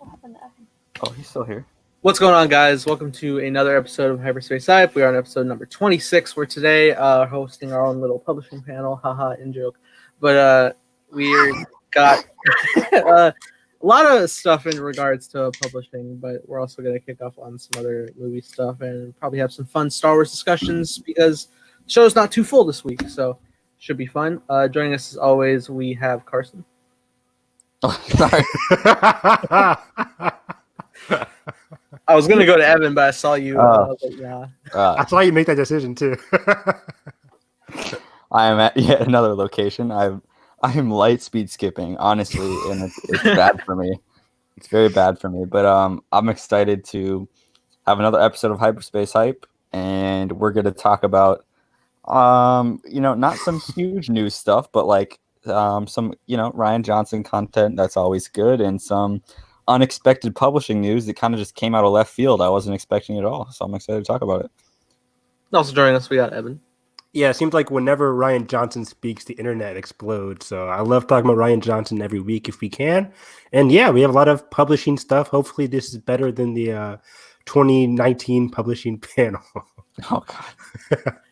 Oh, he's still here. What's going on, guys? Welcome to another episode of Hyperspace Hype. We are on episode number 26. We're today hosting our own little publishing panel. Haha, in joke. But we got a lot of stuff in regards to publishing, but we're also going to kick off on some other movie stuff and probably have some fun Star Wars discussions because the show's not too full this week, so should be fun. Joining us as always, we have Carson. Oh, sorry. I was gonna go to Evan, but I saw you. Yeah. I saw you make that decision too. I am at yet another location. I am light speed skipping, honestly, and it's bad for me. It's very bad for me. But I'm excited to have another episode of Hyperspace Hype, and we're gonna talk about not some huge news stuff, but like some Rian Johnson content that's always good, and some unexpected publishing news that kind of just came out of left field. I wasn't expecting it at all, so I'm excited to talk about it. Also joining us, we got Evan. Yeah, it seems like whenever Rian Johnson speaks, the internet explodes. So I love talking about Rian Johnson every week if we can. And yeah, we have a lot of publishing stuff. Hopefully this is better than the 2019 publishing panel. Oh,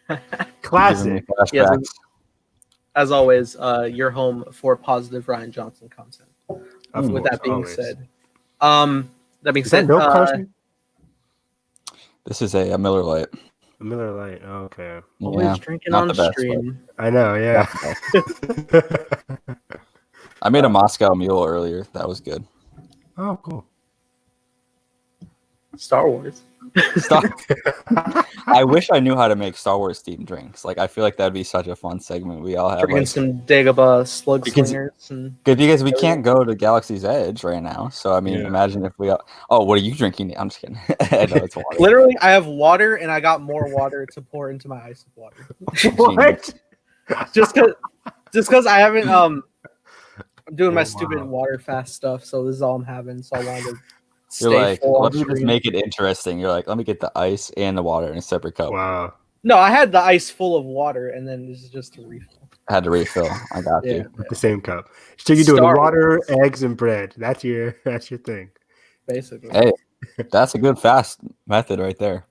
God. Classic. Yes, as always, you're home for positive Rian Johnson content. With that being said, Carson? This is a Miller Lite. A Miller Lite. Oh, okay. Always drinking on stream. I know. Yeah. I made a Moscow Mule earlier. That was good. Oh, cool. Star Wars. I wish I knew how to make Star Wars themed drinks. Like, I feel like that'd be such a fun segment. We all have drinking some Dagobah slug slingers. Good, because we can't go to Galaxy's Edge right now. So I mean, imagine if we. Oh, what are you drinking? I'm just kidding. I know it's water. Literally, I have water, and I got more water to pour into my ice of water. What? just because I haven't I'm doing my stupid water fast stuff, so this is all I'm having. So I wanted to. You're like, let me just make it interesting. You're like, let me get the ice and the water in a separate cup. Wow. No, I had the ice full of water, and then this is just a refill. I had to refill. I got you. With the same cup. So you're doing water, eggs, and bread. That's your thing. Basically. Hey, that's a good fast method right there.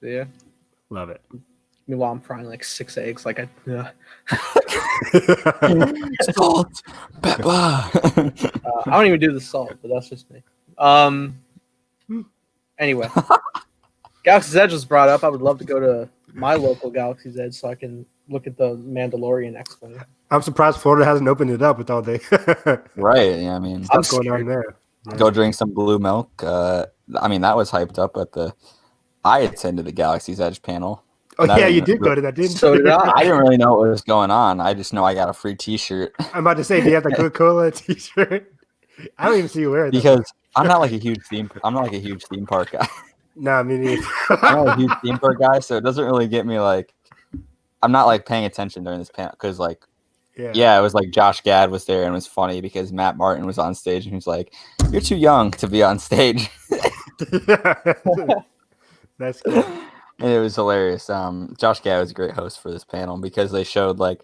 Yeah. Love it. Meanwhile, I'm frying like 6 eggs. Like Salt, pepper. I don't even do the salt, but that's just me. Anyway, Galaxy's Edge was brought up. I would love to go to my local Galaxy's Edge so I can look at the Mandalorian Expo. I'm surprised Florida hasn't opened it up with all day. Right. Yeah, I mean, what's going on there? Yeah. Go drink some blue milk. I mean, that was hyped up at the. I attended the Galaxy's Edge panel. Oh yeah, you did go to that, didn't you? So did I. I didn't really know what was going on. I just know I got a free T-shirt. I'm about to say, do you have the Coca-Cola T-shirt? I don't even see you wearing that. Because I'm not like a huge theme park guy. Nah, me neither. I'm not a huge theme park guy, so it doesn't really get me like. I'm not like paying attention during this panel because like, yeah, it was like Josh Gad was there and it was funny because Matt Martin was on stage and he was like, "You're too young to be on stage." That's cool. And it was hilarious. Josh Gad was a great host for this panel because they showed like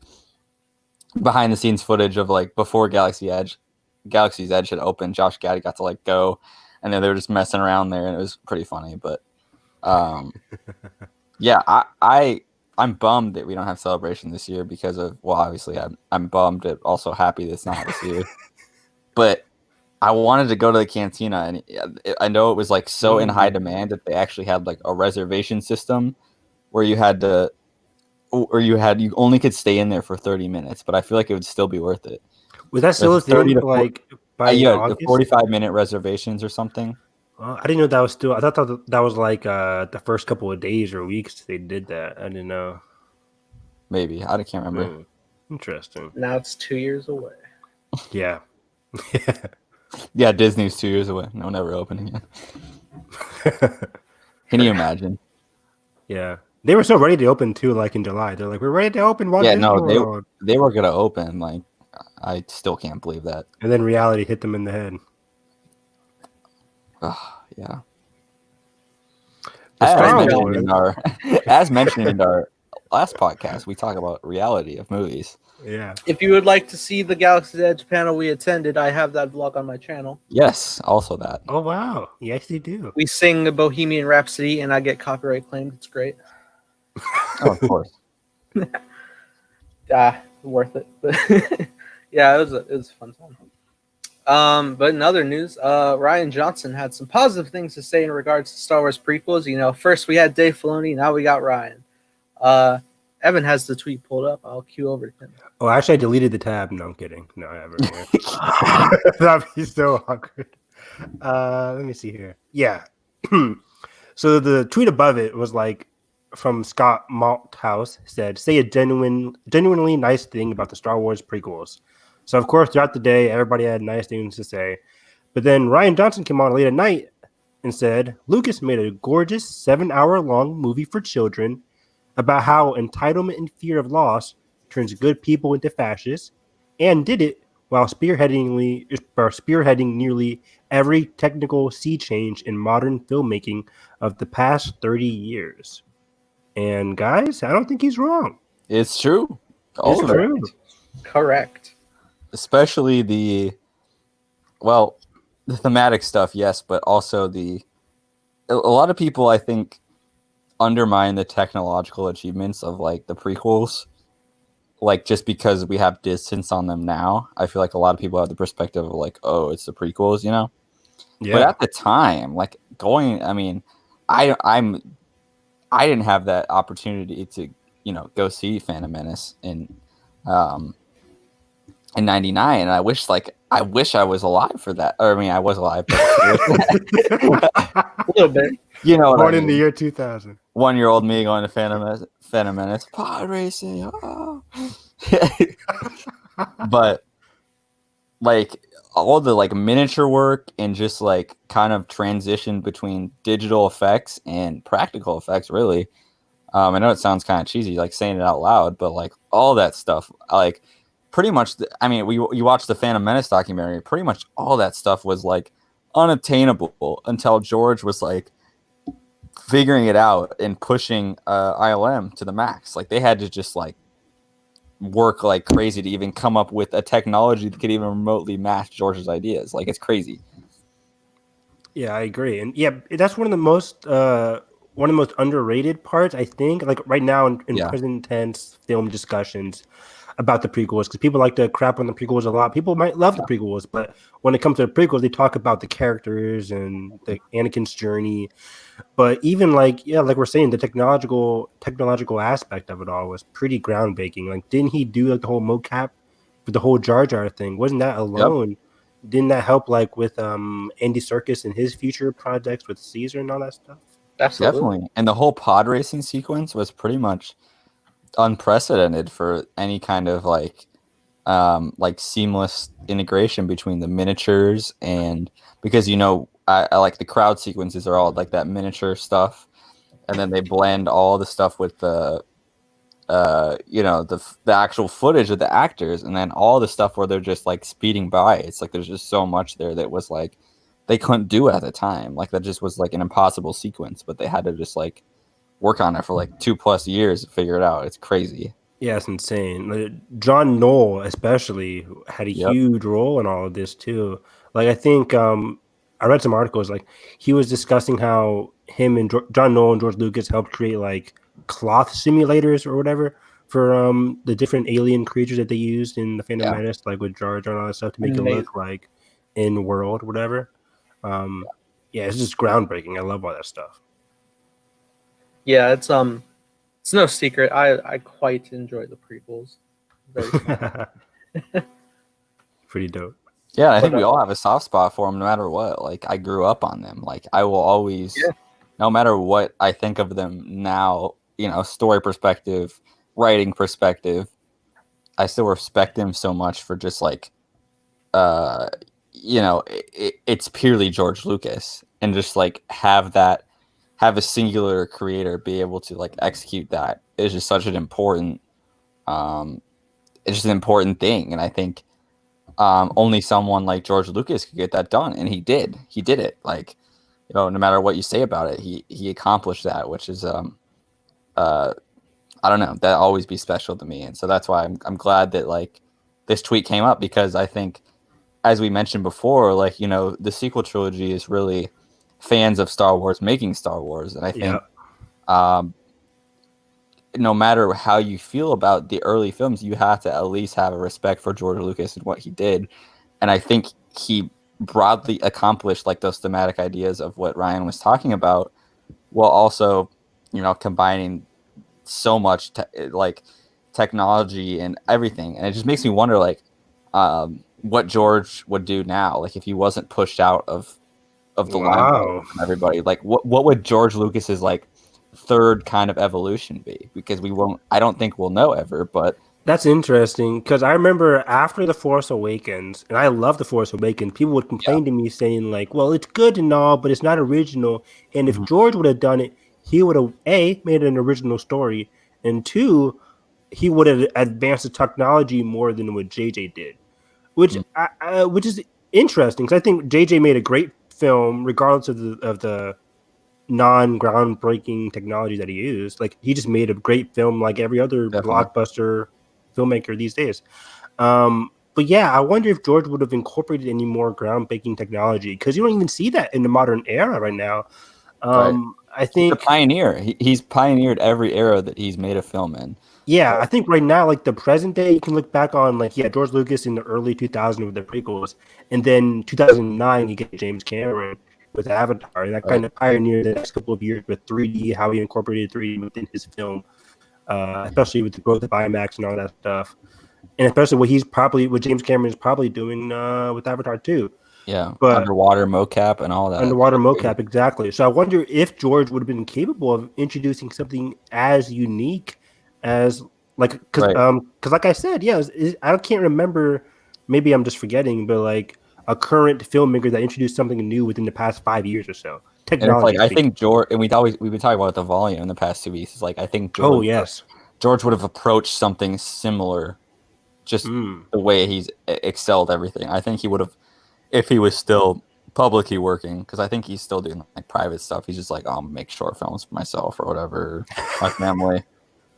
behind the scenes footage of like before Galaxy's Edge had opened. Josh Gad got to like go, and then they were just messing around there, and it was pretty funny. But yeah, I'm bummed that we don't have Celebration this year because of obviously I'm bummed, but also happy that it's not this year. But I wanted to go to the Cantina, and I know it was like so in high demand that they actually had like a reservation system where you only could stay in there for 30 minutes, but I feel like it would still be worth it. Was that still a thing? Like by the 45-minute reservations or something? I didn't know that was still. I thought that was like the first couple of days or weeks they did that. I didn't know. Maybe I can't remember. Interesting. Now it's 2 years away. Yeah. Yeah, Disney's 2 years away. No, never opening again. Can you imagine? Yeah. They were so ready to open too, like in July. They're like, we're ready to open. They were gonna open. Like, I still can't believe that. And then reality hit them in the head. Oh, yeah. As mentioned in our last podcast, we talk about reality of movies. Yeah. If you would like to see the Galaxy's Edge panel we attended, I have that vlog on my channel. Yes, also that. Oh wow. You actually do. We sing the Bohemian Rhapsody, and I get copyright claimed. It's great. Oh, of course. Worth it. But yeah, it was a fun time. But in other news, Ryan Johnson had some positive things to say in regards to Star Wars prequels. You know, first we had Dave Filoni, now we got Ryan. Evan has the tweet pulled up. I'll cue over to him. Oh, actually, I deleted the tab. No, I'm kidding. No, I haven't. That'd be so awkward. Let me see here. Yeah. So the tweet above it was like from Scott Malthouse said, "Say a genuinely nice thing about the Star Wars prequels." So of course, throughout the day, everybody had nice things to say, but then Ryan Johnson came on late at night and said, "Lucas made a gorgeous 7-hour-long movie for children about how entitlement and fear of loss turns good people into fascists, and did it while spearheading nearly every technical sea change in modern filmmaking of the past 30 years. And guys, I don't think he's wrong. It's true. It's true. Correct. Especially the thematic stuff, yes, but also a lot of people, I think, undermine the technological achievements of like the prequels, like just because we have distance on them now. I feel like a lot of people have the perspective of like, oh, it's the prequels, you know. Yeah. But at the time, like I didn't have that opportunity to, you know, go see Phantom Menace in '99, and I wish I was alive for that. Or I mean, I was alive, but A little bit. you know, Born in the year 2000. 1-year-old me going to Phantom Menace, pod racing. Oh. But like all the like miniature work and just like kind of transition between digital effects and practical effects, really. I know it sounds kind of cheesy, like saying it out loud, but like all that stuff, like pretty much. You watch the Phantom Menace documentary. Pretty much all that stuff was like unattainable until George was like figuring it out and pushing ILM to the max. Like they had to just like work like crazy to even come up with a technology that could even remotely match George's ideas. Like it's crazy. Yeah, I agree, and yeah, that's one of the most underrated parts, I think. Like right now in present tense film discussions about the prequels, because people like to crap on the prequels a lot. People might love the prequels, but when it comes to the prequels, they talk about the characters and the Anakin's journey. But even like we're saying, the technological aspect of it all was pretty groundbreaking. Like, didn't he do like the whole mocap with the whole Jar Jar thing? Wasn't that alone? Yep. Didn't that help like with Andy Serkis and his future projects with Caesar and all that stuff? Absolutely. Definitely. And the whole pod racing sequence was pretty much unprecedented for any kind of like seamless integration between the miniatures, and because I like the crowd sequences are all like that miniature stuff, and then they blend all the stuff with the actual footage of the actors, and then all the stuff where they're just like speeding by. It's like there's just so much there that was like they couldn't do at the time. Like that just was like an impossible sequence, but they had to just like work on it for like 2+ years to figure it out. It's crazy. Yeah, it's insane. John Knoll especially had a huge role in all of this too. Like I think I read some articles like he was discussing how him and John Knoll and George Lucas helped create like cloth simulators or whatever for the different alien creatures that they used in the Phantom Menace, like with Jar Jar and all that stuff to make it look like in world, whatever. It's just groundbreaking. I love all that stuff. Yeah, it's no secret. I quite enjoy the prequels. Very pretty dope. Yeah, I think we all have a soft spot for them no matter what. Like I grew up on them. Like I will always, no matter what I think of them now, story perspective, writing perspective, I still respect them so much for just like, it's purely George Lucas, and just like have a singular creator be able to like execute that is just such an important, it's just an important thing. And I think only someone like George Lucas could get that done, and he did it. Like, no matter what you say about it, he accomplished that, which is I I don't know, that always be special to me. And so that's why I'm glad that like this tweet came up, because I think, as we mentioned before, like, you know, the sequel trilogy is really fans of Star Wars making Star Wars. And I think no matter how you feel about the early films, you have to at least have a respect for George Lucas and what he did. And I think he broadly accomplished like those thematic ideas of what Ryan was talking about, while also, you know, combining so much like technology and everything. And it just makes me wonder, like, what George would do now, like if he wasn't pushed out of the line from everybody. Like what would George Lucas's like third kind of evolution be? Because I don't think we'll know ever. But that's interesting, because I remember after The Force Awakens, and I love The Force Awakens, people would complain to me saying like, well, it's good and all, but it's not original. And if George would have done it, he would have made an original story, and 2, he would have advanced the technology more than what JJ did, which is interesting, because I think JJ made a great film regardless of the non-groundbreaking technology that he used. Like, he just made a great film like every other blockbuster filmmaker these days. But yeah, I wonder if George would have incorporated any more groundbreaking technology, because you don't even see that in the modern era right now. I think he's a pioneer. He's pioneered every era that he's made a film in. Yeah, I think right now, like the present day, you can look back on like, George Lucas in the early 2000s with the prequels, and then 2009 you get James Cameron with Avatar, and that kind of pioneered the next couple of years with 3D, how he incorporated 3D within his film, especially with the growth of IMAX and all that stuff, and especially what James Cameron is probably doing with Avatar too. Yeah, but underwater mocap and all that. Underwater mocap, exactly. So I wonder if George would have been capable of introducing something as unique as because like I said, I can't remember. Maybe I'm just forgetting, but like a current filmmaker that introduced something new within the past 5 years or so. Technology. I think George, and we've been talking about the volume in the past 2 weeks. It's like I think George would have approached something similar, just the way he's excelled everything. I think he would have, if he was still publicly working, because I think he's still doing like private stuff. He's just like, I'll make short films for myself or whatever, my family,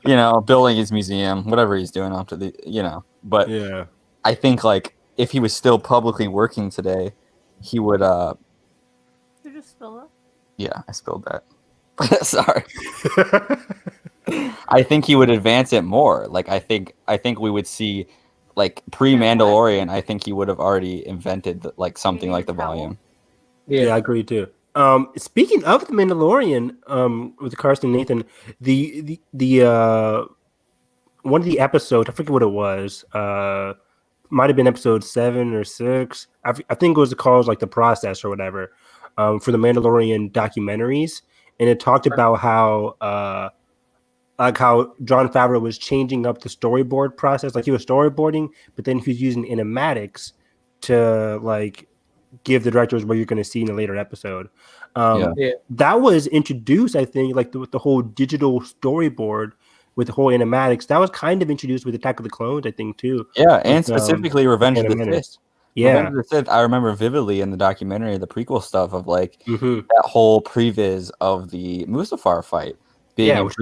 you know, building his museum, whatever he's doing after the, you know. But I think like if he was still publicly working today, he would. You just spilled it? Yeah, I spilled that. Sorry. I think he would advance it more. Like I think we would see. Like pre-Mandalorian, I think he would have already invented like something like the volume. Yeah, I agree too. Speaking of the Mandalorian, with Karsten Nathan, the one of the episodes, I forget what it was. Might have been episode 7 or 6. I think it was called like The Process or whatever, for the Mandalorian documentaries, and it talked about how Jon Favreau was changing up the storyboard process. Like he was storyboarding, but then he was using animatics to like give the directors what you're going to see in a later episode. That was introduced, I think, like with the whole digital storyboard with the whole animatics. That was kind of introduced with Attack of the Clones, I think, too. Yeah, and specifically Revenge of the Sith. Yeah, Revenge of the Sith, I remember vividly in the documentary, the prequel stuff of like that whole previs of the Mustafar fight. It's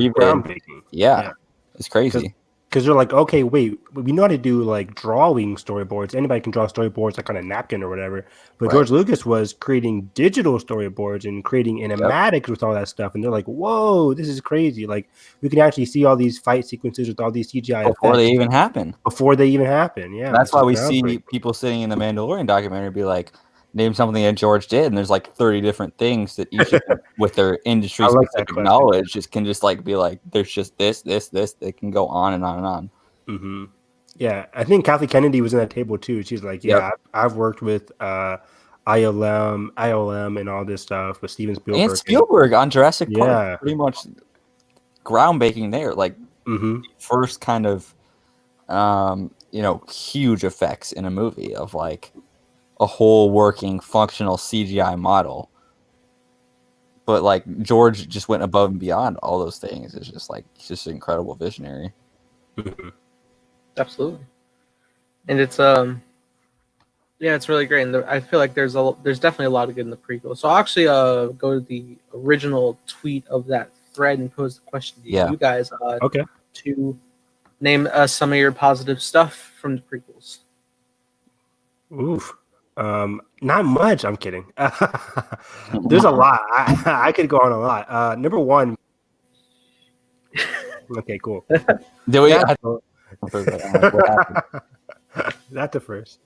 crazy. Because they're like, okay, wait, we know how to do like drawing storyboards. Anybody can draw storyboards like on a napkin or whatever. But George Lucas was creating digital storyboards and creating animatics with all that stuff. And they're like, whoa, this is crazy. Like we can actually see all these fight sequences with all these CGI before they even happen. Yeah, that's why we see people sitting in the Mandalorian documentary be like, name something that George did, and there's like 30 different things that each of them, with their industry specific knowledge, just can just like be like, there's just this. They can go on and on and on. Mm-hmm. Yeah, I think Kathleen Kennedy was in that table too. She's like, I've worked with ILM, and all this stuff with Steven Spielberg. And Spielberg on Jurassic Park, pretty much groundbreaking there. Like first kind of, huge effects in a movie of like a whole working functional CGI model. But like George just went above and beyond all those things. It's just like he's just an incredible visionary. Absolutely. And it's it's really great. And I feel like there's definitely a lot of good in the prequel. So I'll actually go to the original tweet of that thread and pose the question to you guys. Okay. to name some of your positive stuff from the prequels. Oof. Not much. I'm kidding. There's a lot. I could go on a lot. Number one. Okay, cool. Did we? Not What happened? the first.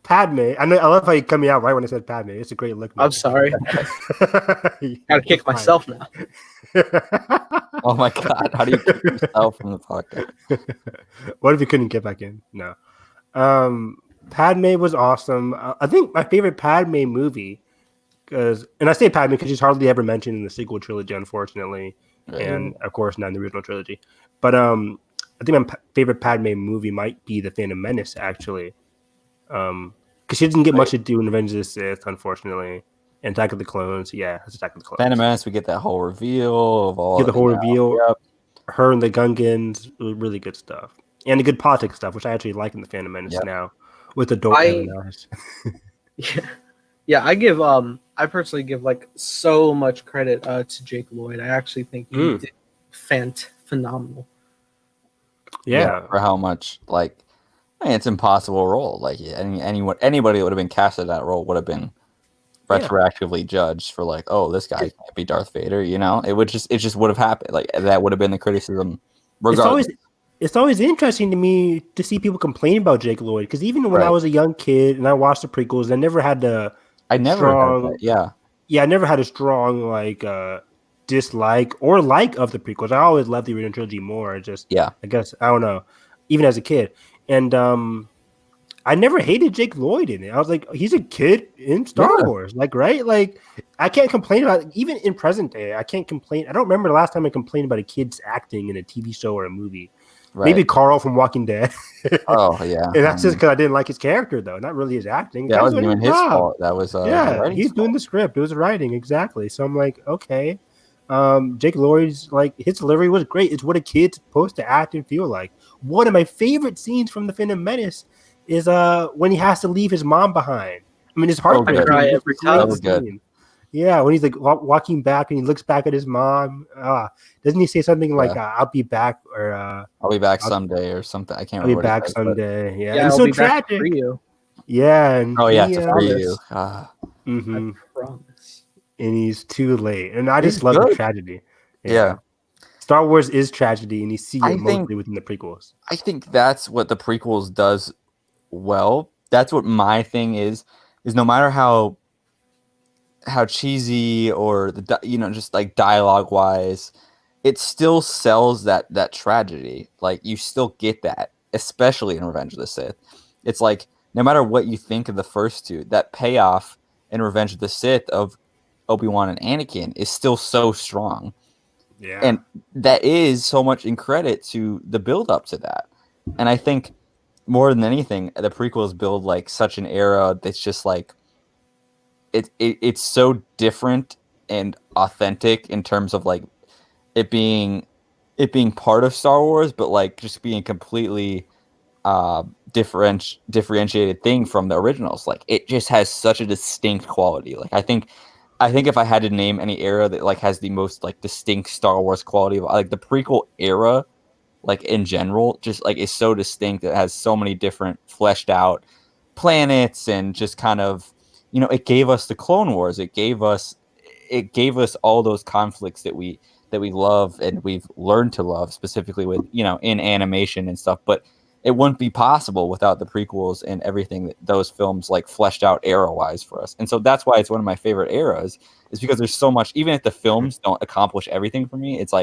Padme. I love how you cut me out right when I said Padme. It's a great look. I'm sorry. Gotta kick myself now. Oh my god! How do you kick yourself from the podcast? What if you couldn't get back in? No. Padme was awesome. I think my favorite Padme movie, and I say Padme because she's hardly ever mentioned in the sequel trilogy, unfortunately, and of course not in the original trilogy. But I think my favorite Padme movie might be The Phantom Menace, actually, because she didn't get much to do in Revenge of the Sith, unfortunately. And Attack of the Clones, yeah, it's Attack of the Clones. Phantom Menace, we get that whole reveal of all. Get the whole reveal. Yep. Her and the Gungans, really good stuff, and the good politics stuff, which I actually like in the Phantom Menace now, with the door. Yeah, I personally give like so much credit to Jake Lloyd. I actually think he did phenomenal. Yeah, for how much it's an impossible role. Like anybody that would have been cast in that role would have been retroactively judged for this guy can't be Darth Vader. It just would have happened. Like that would have been the criticism. Regardless. It's always interesting to me to see people complain about Jake Lloyd, because even when I was a young kid and I watched the prequels, I never had a strong dislike or like of the prequels. I always loved the original trilogy more. I guess I don't know, even as a kid, and I never hated Jake Lloyd in it. I was like, he's a kid in Star Wars, right? Like, I can't complain about it. Even in present day. I can't complain. I don't remember the last time I complained about a kid's acting in a TV show or a movie. Right. Maybe Carl from Walking Dead. Oh yeah, and that's just because I didn't like his character, though, not really his acting. Yeah, that wasn't even his fault. That was he's doing the script. It was writing, exactly. So I'm like, okay, Jake Lloyd's his delivery was great. It's what a kid's supposed to act and feel like. One of my favorite scenes from The Phantom Menace is when he has to leave his mom behind. I mean, his heart cry every time. That was good. Yeah, when he's walking back and he looks back at his mom, doesn't he say something like "I'll be back" or "I'll be back someday" or something? I can't remember. I'll be back someday. Yeah, and it's so tragic. For you. Yeah, and to free you. I promise. And he's too late, and I just love the tragedy. Yeah. Star Wars is tragedy, and you see it mostly within the prequels. I think that's what the prequels does well. That's what my thing is no matter how cheesy or just dialogue wise, it still sells that tragedy. Like you still get that, especially in Revenge of the Sith. It's like no matter what you think of the first two, that payoff in Revenge of the Sith of Obi-Wan and Anakin is still so strong. Yeah, and that is so much in credit to the build up to that. And I think more than anything, the prequels build such an era that's just it's so different and authentic in terms of it being part of Star Wars, but just being completely differentiated thing from the originals. It just has such a distinct quality. I think if I had to name any era that has the most distinct Star Wars quality of the prequel era, in general, just is so distinct. It has so many different fleshed out planets and just kind of, it gave us the Clone Wars. It gave us all those conflicts that we love and we've learned to love, specifically with, in animation and stuff. But it wouldn't be possible without the prequels and everything that those films fleshed out era wise for us. And so that's why it's one of my favorite eras, is because there's so much, even if the films don't accomplish everything for me, it's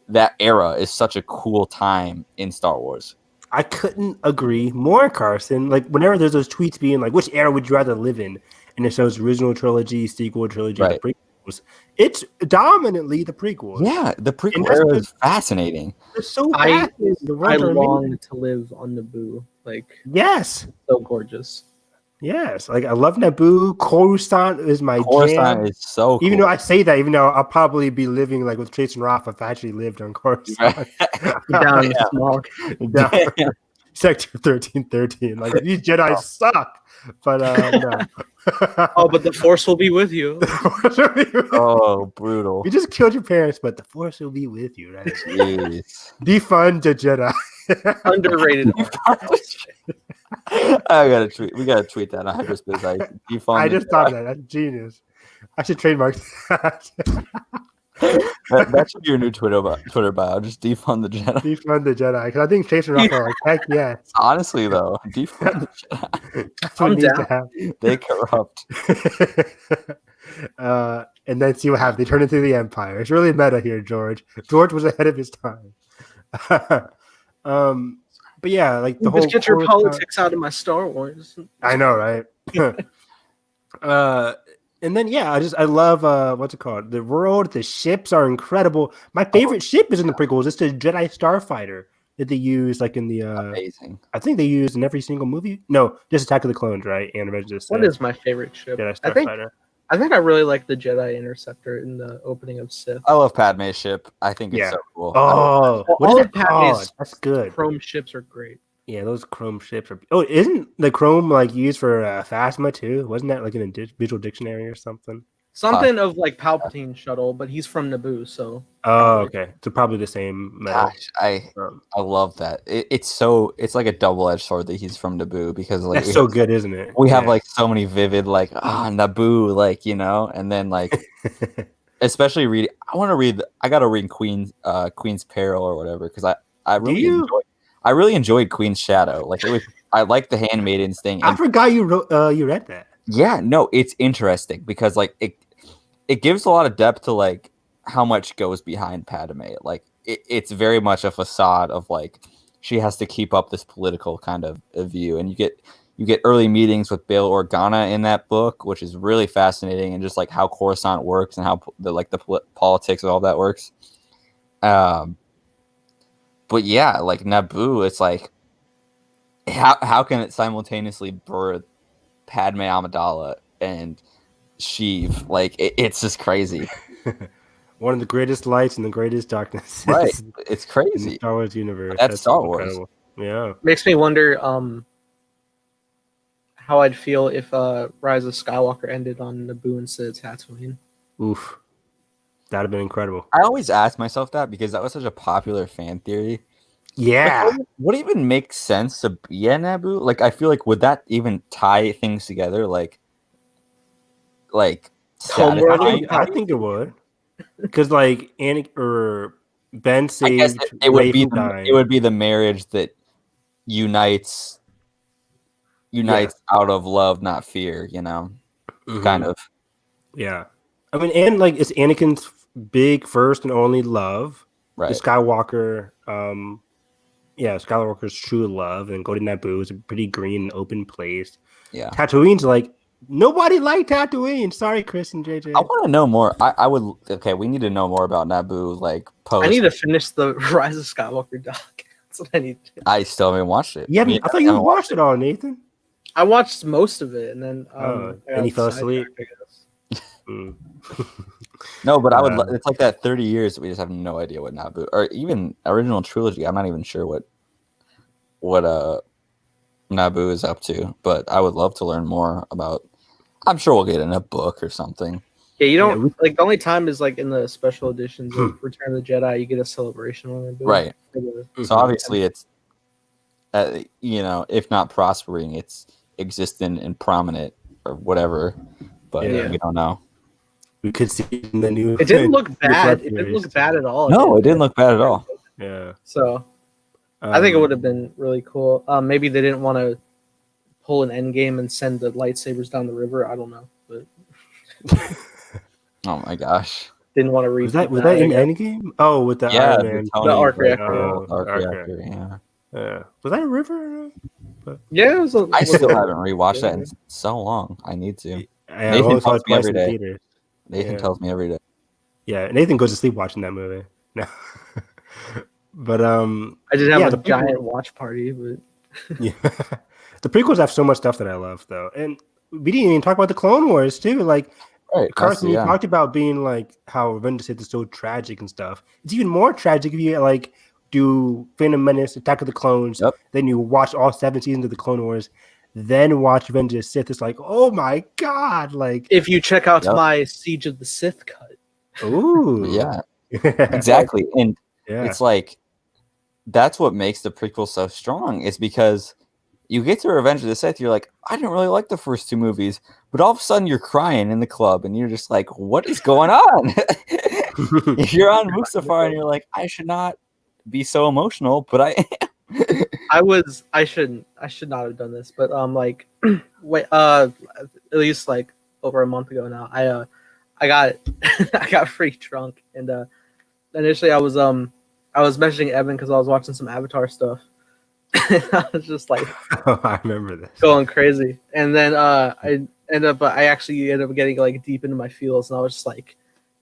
that era is such a cool time in Star Wars. I couldn't agree more, Carson. Whenever there's those tweets being which era would you rather live in? And it shows original trilogy, sequel trilogy, the prequels. It's dominantly the prequels. Yeah, the prequel era is fascinating. It's so fascinating. I long to live on Naboo. Yes. So gorgeous. Yes. I love Naboo. Coruscant is my jam. Coruscant is so cool. Even though I say that, even though I'll probably be living with Trace and Roth if I actually lived on Coruscant. Down in the smog. Sector 1313. These Jedi suck. But no. Oh, but the Force will be with you. Oh, brutal. You just killed your parents, but the Force will be with you, right? Jeez. Defund the Jedi. Underrated. I gotta tweet. We gotta tweet that on Hyperspace. I just thought that. That's genius. I should trademark that. That should be your new Twitter bio. Just defund the Jedi. Defund the Jedi. Because I think Chase and Rafa are like, heck yes. Honestly, though, defund the Jedi. That's what I'm needs to down. happen. They corrupt. And then see what happens. They turn into the Empire. It's really meta here, George. George was ahead of his time. But yeah, like the whole. Just get your Coruscant- politics out of my Star Wars. I know, right? And then yeah, I love what's it called? The world, the ships are incredible. My favorite ship is in the prequels. It's the Jedi Starfighter that they use like in the Amazing. I think they use in every single movie. No, just Attack of the Clones, right? And Revenge of the Sith. What is my favorite ship? Jedi I think Starfighter? I really like the Jedi Interceptor in the opening of Sith. I love Padme's ship. I think it's Yeah. so cool. Oh, Well, what all is of it called? Padme's That's good. Chrome ships are great. Yeah, those chrome ships are. Oh, isn't the chrome like used for Phasma too? Wasn't that like in a visual dictionary or something? Something of like Palpatine shuttle, but he's from Naboo, so Oh, okay. So probably the same metal. Gosh, I Um, love that. It's like a double-edged sword that he's from Naboo because like That's so good, isn't it? we have Yeah. like so many vivid like Naboo like and then like especially read. I gotta read Queen's Peril or whatever because I really you? enjoyed Queen's Shadow. Like I like the Handmaidens thing. I And forgot you wrote. You read that. yeah, no, it's interesting because like it gives a lot of depth to like how much goes behind Padme. Like it's very much a facade of like she has to keep up this political kind of view, and you get early meetings with Bail Organa in that book, which is really fascinating, and just like how Coruscant works and how the politics of all that works. But yeah, like Naboo, it's like how can it simultaneously birth Padme Amidala and Sheev? Like it's just crazy, One of the greatest lights and the greatest darkness. right? It's In the crazy. Star Wars universe. That's Star Wars. incredible. Yeah. makes me wonder how I'd feel if Rise of Skywalker ended on Naboo instead of Tatooine. Oof. That'd have been incredible. I always ask myself that because that was such a popular fan theory. Yeah. Like, would it even make sense to be a Naboo? Like, I feel like would that even tie things together? Like Homeworld, satisfying? I think it would. Because like Anakin or Ben I guess saved it would Rey be from dying. it would be the marriage that unites out of love, not fear. Mhm. Kind of. Yeah. I mean, and like it's Anakin's big first and only love. Right. The Skywalker, Skywalker's true love, and go to Naboo is a pretty green and open place. Yeah. Tatooine's like nobody liked Tatooine. Sorry, Chris and JJ. I want to know more. I would. Okay, we need to know more about Naboo. Like post. I need to finish the Rise of Skywalker doc. That's what I need to do. I still haven't watched it. You haven't, I thought you haven't watched it all, Nathan. I watched most of it, and then And you fell sidetracked, asleep? I guess. Mm. No, but I would. Uh, It's like that 30 years we just have no idea what Naboo or even original trilogy. I'm not even sure what Naboo is up to. But I would love to learn more about. I'm sure we'll get in a book or something. Yeah, you Yeah, don't like the only time is like in the special editions of Return of the Jedi. You get a celebration on Naboo. Right. For the- So obviously it's, if not prospering, it's existent and prominent or whatever. But Yeah. we don't know. We could see in the new. It didn't look new bad. Flood It didn't series. look bad at all. No, it didn't look bad at all. Yeah. So I think it Um, would have been really cool. Maybe they didn't want to pull an endgame and send the lightsabers down the river. I don't know, but Oh my gosh. didn't want to read. Was that in Endgame? Oh, with the Yeah, Iron Man. Tony The arc Drake, reactor. arc Arc reactor, yeah. Yeah. Was that a river? Yeah, it was. I still haven't rewatched that in so long. I need to. I Nathan only saw tells it me twice every in day. theaters. Nathan Yeah. tells me every day. Yeah, Nathan goes to sleep watching that movie. No. But I did have yeah, a the people- giant watch party, but yeah. The prequels have so much stuff that I love though. And we didn't even talk about the Clone Wars too. Like Right, Carson, you yeah. talked about being like how Revenge of the Sith is so tragic and stuff. It's even more tragic if you like do Phantom Menace, Attack of the Clones, Yep. then you watch all 7 seasons of the Clone Wars, then watch Revenge of the Sith, it's like, oh my god, like, If you check out Yep. my Siege of the Sith cut, ooh, Yeah, exactly. And yeah, it's like that's what makes the prequel so strong, is because you get to Revenge of the Sith, you're like, I didn't really like the first two movies, but all of a sudden you're crying in the club and you're just like, what is going on? You're on Mustafar and you're like, I should not be so emotional, but I am. I should not have done this, but like wait at least like over a month ago now, I got I got free drunk, and initially I was messaging Evan because I was watching some Avatar stuff. I was just like Oh, I remember this. going crazy, and then I actually ended up getting like deep into my feels, and I was just like,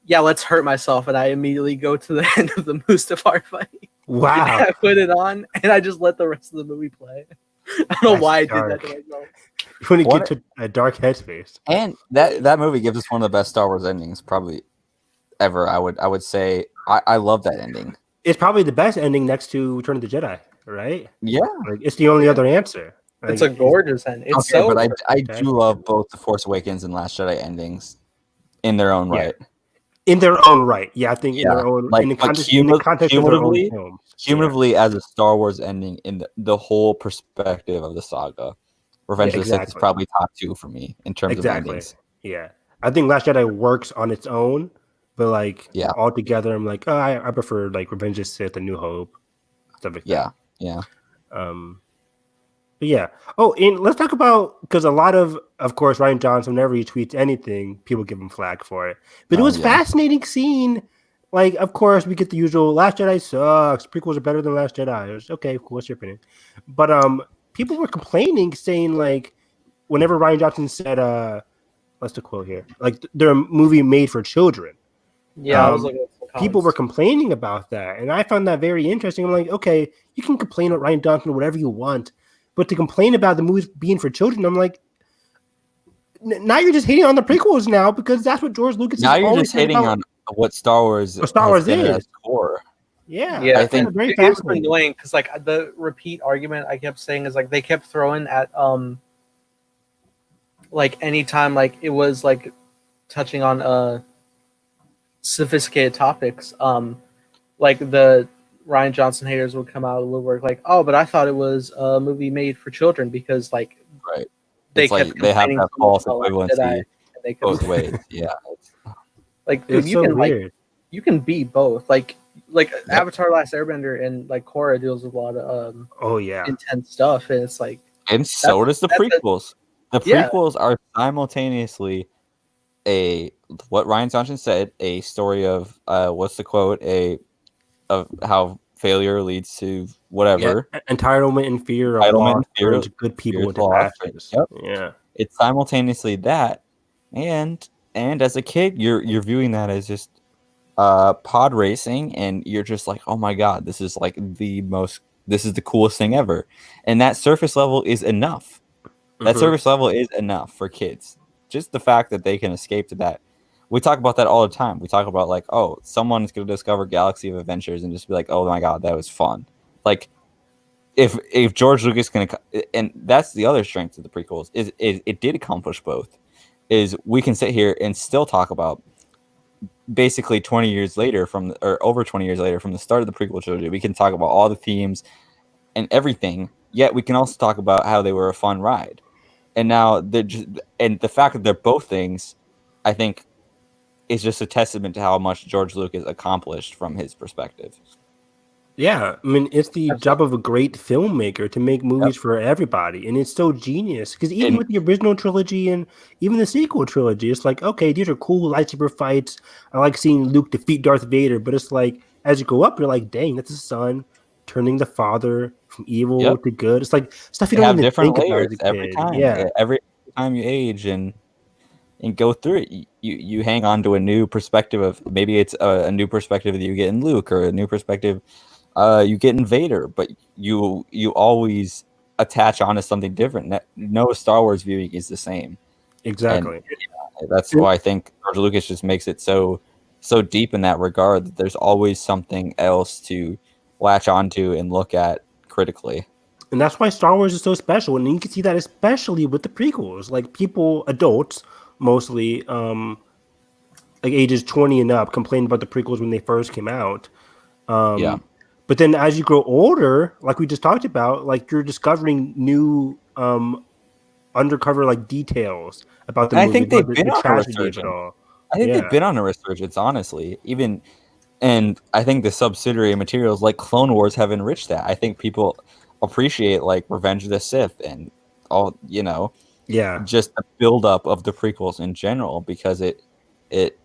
yeah, let's hurt myself, and I immediately go to the end of the Mustafar fight. Wow, I put it on, and I just let the rest of the movie play. I don't know That's why I dark. did that to myself. you want to What- get to a dark headspace. And that movie gives us one of the best Star Wars endings probably ever. I would say I love that ending. It's probably the best ending next to Return of the Jedi, right? Yeah. Like, it's the only other answer. Like, It's a gorgeous end. It's Okay, so. but I Okay. do love both the Force Awakens and Last Jedi endings in their own Yeah. right. in their own right. Yeah, I think in Yeah, their own like, in the but context, of their own cumulatively- films. Cumulatively, as a Star Wars ending in the whole perspective of the saga, Revenge Yeah, of the Sith is exactly. probably top 2 for me in terms Exactly. of endings. Yeah, I think Last Jedi works on its own, but like Yeah. all together, I'm like, oh, I prefer like Revenge of the Sith, A New Hope, stuff like Yeah, yeah. that. But yeah. Oh, and let's talk about, because a lot of course, Ryan Johnson, whenever he tweets anything, people give him flack for it. But it Oh, was yeah. fascinating seeing. Like, of course, we get the usual Last Jedi sucks. Prequels are better than Last Jedi. It was, okay, cool. What's your opinion? But people were complaining, saying like, whenever Ryan Johnson said, what's the quote here? Like, they're a movie made for children. Yeah, I was looking at some People were comments. complaining about that, and I found that very interesting. I'm like, okay, you can complain about Ryan Johnson whatever you want, but to complain about the movies being for children, I'm like, now you're just hating on the prequels now, because that's what George Lucas. Now has you're always just said hating about- on what Star Wars. What Star has Wars been at is. its core. Yeah, Yeah, I I think- think very It was fascinating. annoying because like the repeat argument I kept saying is like they kept throwing at like anytime like it was like touching on sophisticated topics, like the Ryan Johnson haters would come out of the woodwork like, oh, but I thought it was a movie made for children because like Right. they It's kept like they have complaining that so much false about Last equivalency Jedi, and they kept- both ways. Yeah. like dude, It's you so can like weird. you can be both like Avatar: Last Airbender and like Korra deals with a lot of Oh yeah, intense stuff, and it's like And so does the that's a- prequels. The Yeah. prequels are simultaneously what Ryan Johnson said, a story of what's the quote? Of how failure leads to whatever. entitlement and fear of Entitlement, loss fear turns of- good people fear into of loss. bastards. Yep. Yeah, It's simultaneously that, and as a kid, you're viewing that as just pod racing, and you're just like, oh my god, this is like this is the coolest thing ever, and that surface level is enough. That Mhm. service level is enough for kids. Just the fact that they can escape to that. We talk about that all the time. We talk about like, oh, someone's going to discover Galaxy of Adventures and just be like, oh my god, that was fun. Like, if George Lucas can, and that's the other strength of the prequels is it did accomplish both. Is we can sit here and still talk about basically 20 years later or over 20 years later from the start of the prequel trilogy. We can talk about all the themes and everything. Yet we can also talk about how they were a fun ride. And now and the fact that they're both things, I think, is just a testament to how much George Lucas accomplished from his perspective. Yeah, I mean, it's the job of a great filmmaker to make movies for everybody, and it's so genius because even And- with the original trilogy and even the sequel trilogy, it's like, okay, these are cool lightsaber fights. I like seeing Luke defeat Darth Vader, but it's like as you go up, you're like, dang, that's a son turning the father from evil Yep. to good. It's like stuff you They don't have even different think about layers as a every kid. time. Yeah, Every time you age and go through it, you hang on to a new perspective of maybe it's a new perspective that you get in Luke or a new perspective you get in Vader, but you always attach on to something different. No Star Wars viewing is the same. exactly. That's why I think George Lucas just makes it so deep in that regard that there's always something else to latch onto and look at critically. And that's why Star Wars is so special. And you can see that especially with the prequels. Like people, adults mostly, like ages 20 and up, complained about the prequels when they first came out. Yeah. But then as you grow older, like we just talked about, like you're discovering new undercover like details about the And I movie, think they've about been the on a tragedy of it resurgence. all. I think Yeah. they've been on a resurgence, honestly. And I think the subsidiary materials like Clone Wars have enriched that. I think people appreciate like Revenge of the Sith and all, Yeah. just the buildup of the prequels in general, because it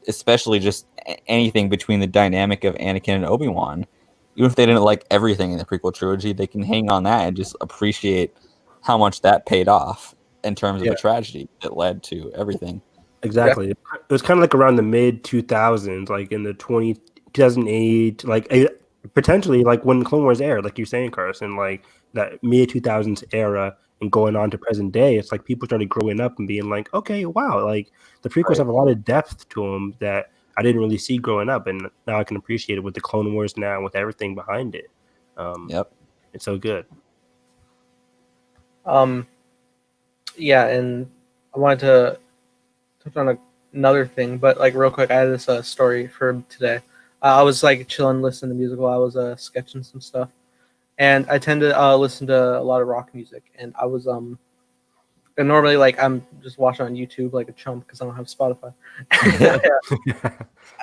especially just anything between the dynamic of Anakin and Obi-Wan. Even if they didn't like everything in the prequel trilogy, they can hang on that and just appreciate how much that paid off in terms of Yeah. a tragedy that led to everything. Exactly. It was kind of like around the mid 2000s, like in the 2008, like potentially like when Clone Wars aired, like you're saying, Carson, like that mid 2000s era and going on to present day. It's like people started growing up and being like, okay, wow, like the prequels Right. have a lot of depth to them that I didn't really see growing up. And now I can appreciate it with the Clone Wars now, with everything behind it. Yep. It's so good. Yeah, and I wanted to touch on another thing, but like real quick, I had this story for today. I was like chilling, listening to music while I was sketching some stuff, and I tend to listen to a lot of rock music. And I was and normally like I'm just watching on YouTube like a chump because I don't have Spotify,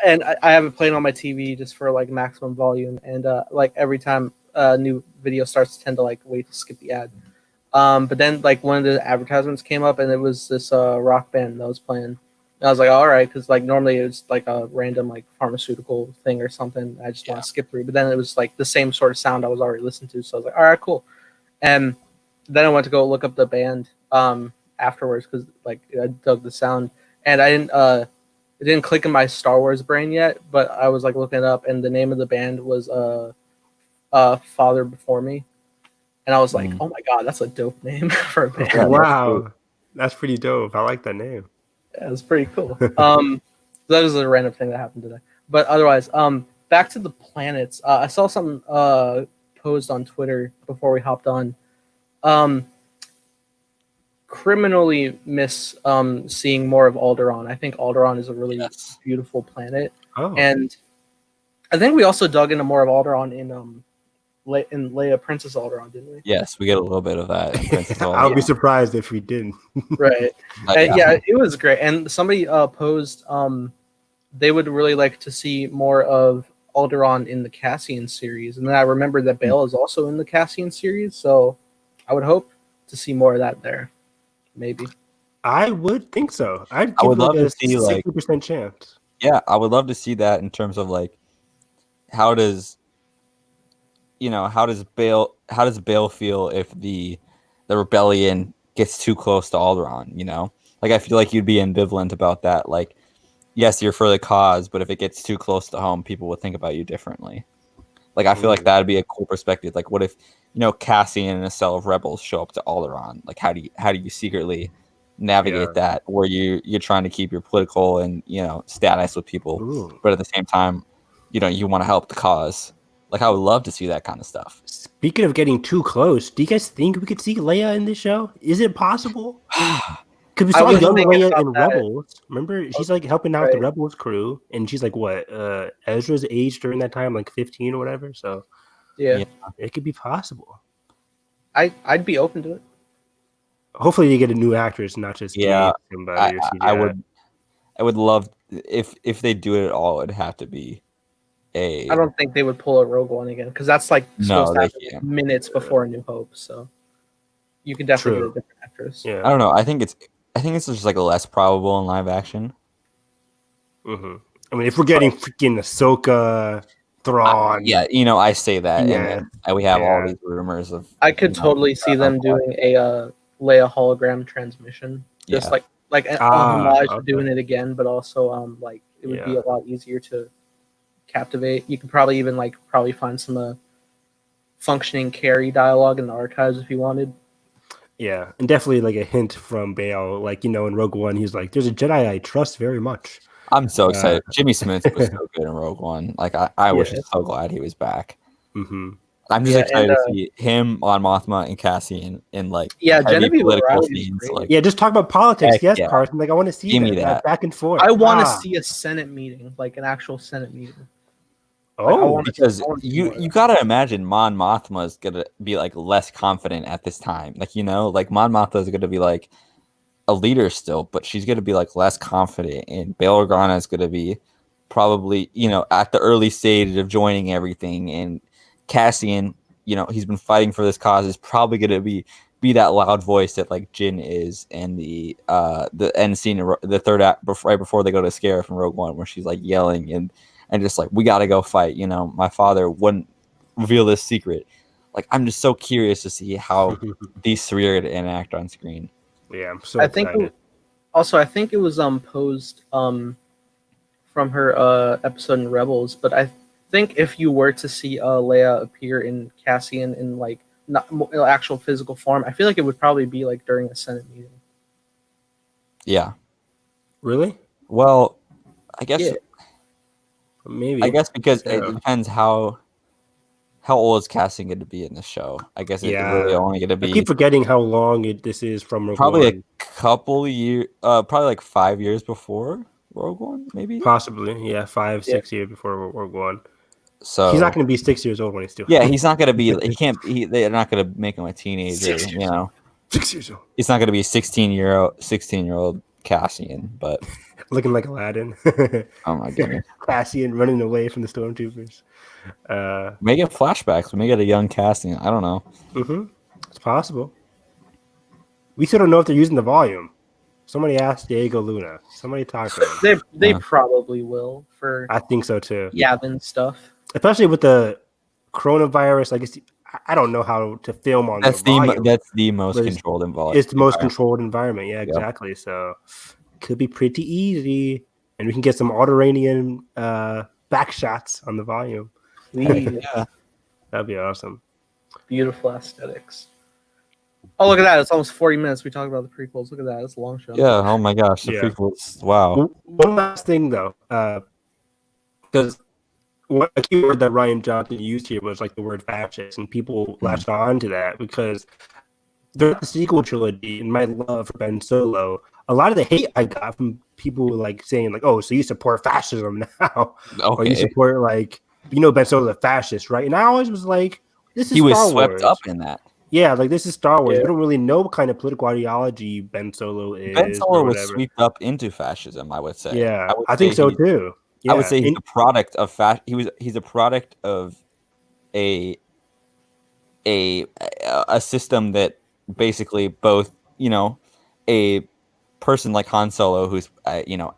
and I have it playing on my TV just for like maximum volume. And like every time a new video starts, I tend to like wait to skip the ad. But then like one of the advertisements came up and it was this rock band that was playing. And I was like, all right, because like normally it's like a random like pharmaceutical thing or something. I just want to skip through. But then it was like the same sort of sound I was already listening to. So I was like, all right, cool. And then I went to go look up the band afterwards because like I dug the sound. And I didn't it didn't click in my Star Wars brain yet, but I was like looking it up and the name of the band was Father Before Me. And I was like, oh my God, that's a dope name for a band. Yeah, Wow. That's pretty dope. I like that name. Yeah, it's pretty cool. That was a random thing that happened today. But otherwise, back to the planets. I saw something posed on Twitter before we hopped on. Criminally miss seeing more of Alderaan. I think Alderaan is a really beautiful planet. Oh. And I think we also dug into more of Alderaan in Leia Princess Alderaan, didn't we? Yes, we get a little bit of that in Princess I would be Alderaan. surprised if we didn't. Right. Yeah. Yeah, it was great. And somebody posed they would really like to see more of Alderaan in the Cassian series. And then I remember that Bail is also in the Cassian series, so I would hope to see more of that there. Maybe. I would think so. I'd I give would like love a to see, like- 60% chance. Yeah, I would love to see that in terms of like how does Bail feel if the rebellion gets too close to Alderaan, Like I feel like you'd be ambivalent about that. Like, yes, you're for the cause, but if it gets too close to home, people would think about you differently. Like I feel like that'd be a cool perspective. Like what if, Cassian and a cell of rebels show up to Alderaan? Like how do you secretly navigate that where you're trying to keep your political and status with people, Ooh. but at the same time, you want to help the cause. Like I would love to see that kind of stuff. Speaking of getting too close, do you guys think we could see Leia in this show? Is it possible? Because we I saw was young thinking Leia about in that. Rebels. Remember, she's like helping out the Rebels crew, and she's like what? Ezra's age during that time, like 15 or whatever. So Yeah. it could be possible. I'd be open to it. Hopefully, they get a new actress, not just somebody. I would love if they do it at all. It'd have to be I don't think they would pull a Rogue One again because that's like supposed to they happen can't. minutes before A New Hope. So you could definitely get a different actress. Yeah. I don't know. I think it's just like less probable in live action. Mm-hmm. I mean, if we're getting freaking Ahsoka, Thrawn, I say that, and then we have all these rumors of. I could totally see them doing a Leia hologram transmission, just like a homage to doing it again, but also like it would be a lot easier to captivate. You could probably even probably find some functioning Carrie dialogue in the archives if you wanted. Yeah, and definitely like a hint from Bail, like in Rogue One, he's like, "There's a Jedi I trust very much." I'm so excited. Jimmy Smith was so good in Rogue One. Like I was just so glad he was back. Mm-hmm. I'm just Yeah, excited and, to see him, Mon Mothma, and Cassian in like Yeah, heavy Genevieve political O'Reilly is scenes. great. Like, Yeah, just talk about politics. Heck Yes, yeah. Carson. Like I want to see Give me that. back and forth. I want to Ah. see a Senate meeting, like an actual Senate meeting. Oh, because I wanna see you more of you that. gotta imagine Mon Mothma is gonna be like less confident at this time. Like like Mon Mothma is gonna be like a leader still, but she's gonna be like less confident, and Bail Organa is gonna be probably at the early stage of joining everything, and Cassian, he's been fighting for this cause, is probably gonna be that loud voice that like Jin is, and the end scene, the third act, right before they go to Scarif from Rogue One, where she's like yelling and just like, we got to go fight. My father wouldn't reveal this secret. Like, I'm just so curious to see how these three are going to interact on screen. yeah, I'm so I excited. think I think it was posed from her episode in Rebels, but I think if you were to see Leia appear in Cassian in like not actual physical form, I feel like it would probably be like during a Senate meeting. Yeah. Really? Well, I guess Yeah. Maybe. I guess because Yeah. it depends how old is Cassian going to be in the show. I guess it's Yeah. really only going to I be keep forgetting how long this is from Rogue probably One. a couple years, probably like 5 years before Rogue One, maybe. Possibly, yeah, 5-6 years before Rogue One. So He's not going to be 6 years old when he's still. yeah, he's not going to be. He can't. They're not going to make him a teenager. 6 years. 6 years old. He's not going to be a 16-year-old Cassian. But Looking like Aladdin. oh my goodness, Cassian running away from the stormtroopers. make it flashbacks. Make it a young Cassian. I don't know. It's possible. We still don't know if they're using the volume. Somebody asked Diego Luna. Somebody talk to him. They Yeah. probably will for I think so too. Yavin stuff. Especially with the coronavirus. I guess I don't know how to film on That's the volume. that's the most But it's- controlled environment. It's the most controlled environment. Yeah, exactly. So could be pretty easy, and we can get some Autoranian back shots on the volume. Please. Yeah. That'd be awesome. Beautiful aesthetics. Oh, look at that. It's almost 40 minutes. We talked about the prequels. Look at that. It's a long show. Yeah. Oh my gosh. The Yeah. prequels. Wow. One last thing though, because a key word that Ryan Johnson used here was like the word fascist, and people latched on to that because throughout the sequel trilogy and my love for Ben Solo, a lot of the hate I got from people like saying like, "Oh, so you support fascism now, or you Okay. support like Ben Solo's a fascist, right?" And I always was like, "This is He was Star swept Wars. up in that. Yeah, like this is Star Wars. Yeah. We don't really know what kind of political ideology Ben Solo is. Ben Solo or was whatever. swept up into fascism. I would say. Yeah, would I think say so he- too. Yeah. I would say he's And- a product of He's a product of a system that basically both a person like Han Solo, who's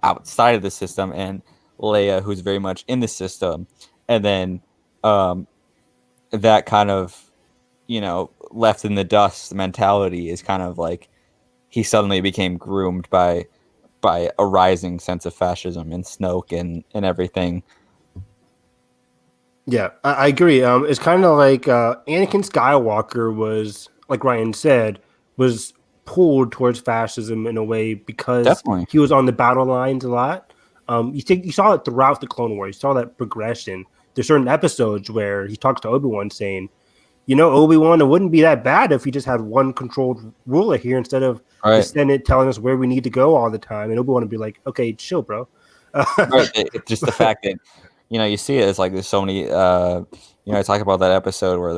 outside of the system, and Leia, who's very much in the system, and then that kind of left in the dust mentality is kind of like he suddenly became groomed by a rising sense of fascism in Snoke and everything. Yeah, I agree. It's kind of like Anakin Skywalker was, like Ryan said, was pulled towards fascism in a way because Definitely. he was on the battle lines a lot. You saw it throughout the Clone Wars. You saw that progression. There's certain episodes where he talks to Obi-Wan saying, Obi-Wan, it wouldn't be that bad if we just had one controlled ruler here instead of the Right. Senate telling us where we need to go all the time. And Obi-Wan would be like, okay, chill, bro. Right. It's just the fact that you see it. It's like there's so many. I talk about that episode where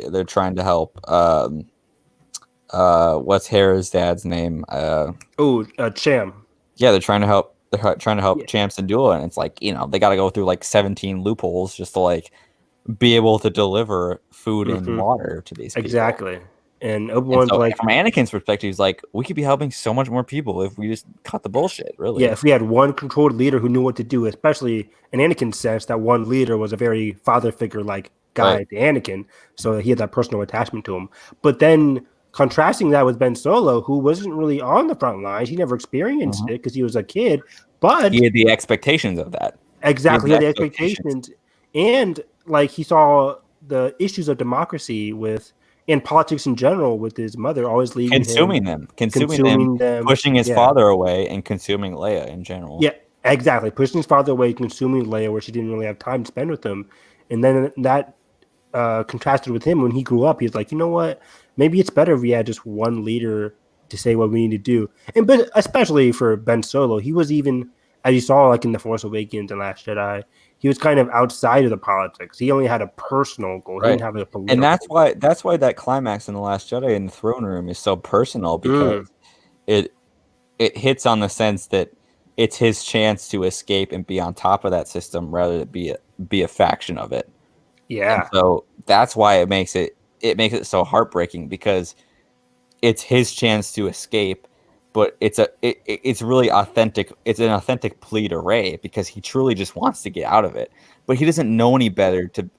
they're trying to help. What's Hera's dad's name? Cham. Yeah, they're trying to help. They're trying to help Yeah. Champs and Duel, and it's like they got to go through like 17 loopholes just to like be able to deliver food and Mhm. water to these people. Exactly. And And Obi-Wan's so, like, from Anakin's perspective, he's like, we could be helping so much more people if we just cut the bullshit. Really. yeah, if we had one controlled leader who knew what to do, especially in Anakin's sense, that one leader was a very father figure like guy Right. to Anakin, so he had that personal attachment to him. But then contrasting that with Ben Solo, who wasn't really on the front lines, he never experienced it because he was a kid, but He had the expectations of that. exactly he had the the expectations, and like he saw the issues of democracy and politics in general with his mother always leaving Consuming him, them, consuming them, pushing his yeah. father away, and consuming Leia in general. Yeah, exactly. Pushing his father away, consuming Leia, where she didn't really have time to spend with him, and then that contrasted with him when he grew up. He's like, you know what? Maybe it's better if we had just one leader to say what we need to do. And but especially for Ben Solo, he was even, as you saw, like in The Force Awakens and Last Jedi, he was kind of outside of the politics. He only had a personal goal. He Right. didn't have a political. And that's why that climax in The Last Jedi in the throne room is so personal, because it hits on the sense that it's his chance to escape and be on top of that system rather than be a faction of it. Yeah. And so that's why it makes it so heartbreaking, because it's his chance to escape, but it's really authentic. It's an authentic plea to Rey, because he truly just wants to get out of it, but he doesn't know any better to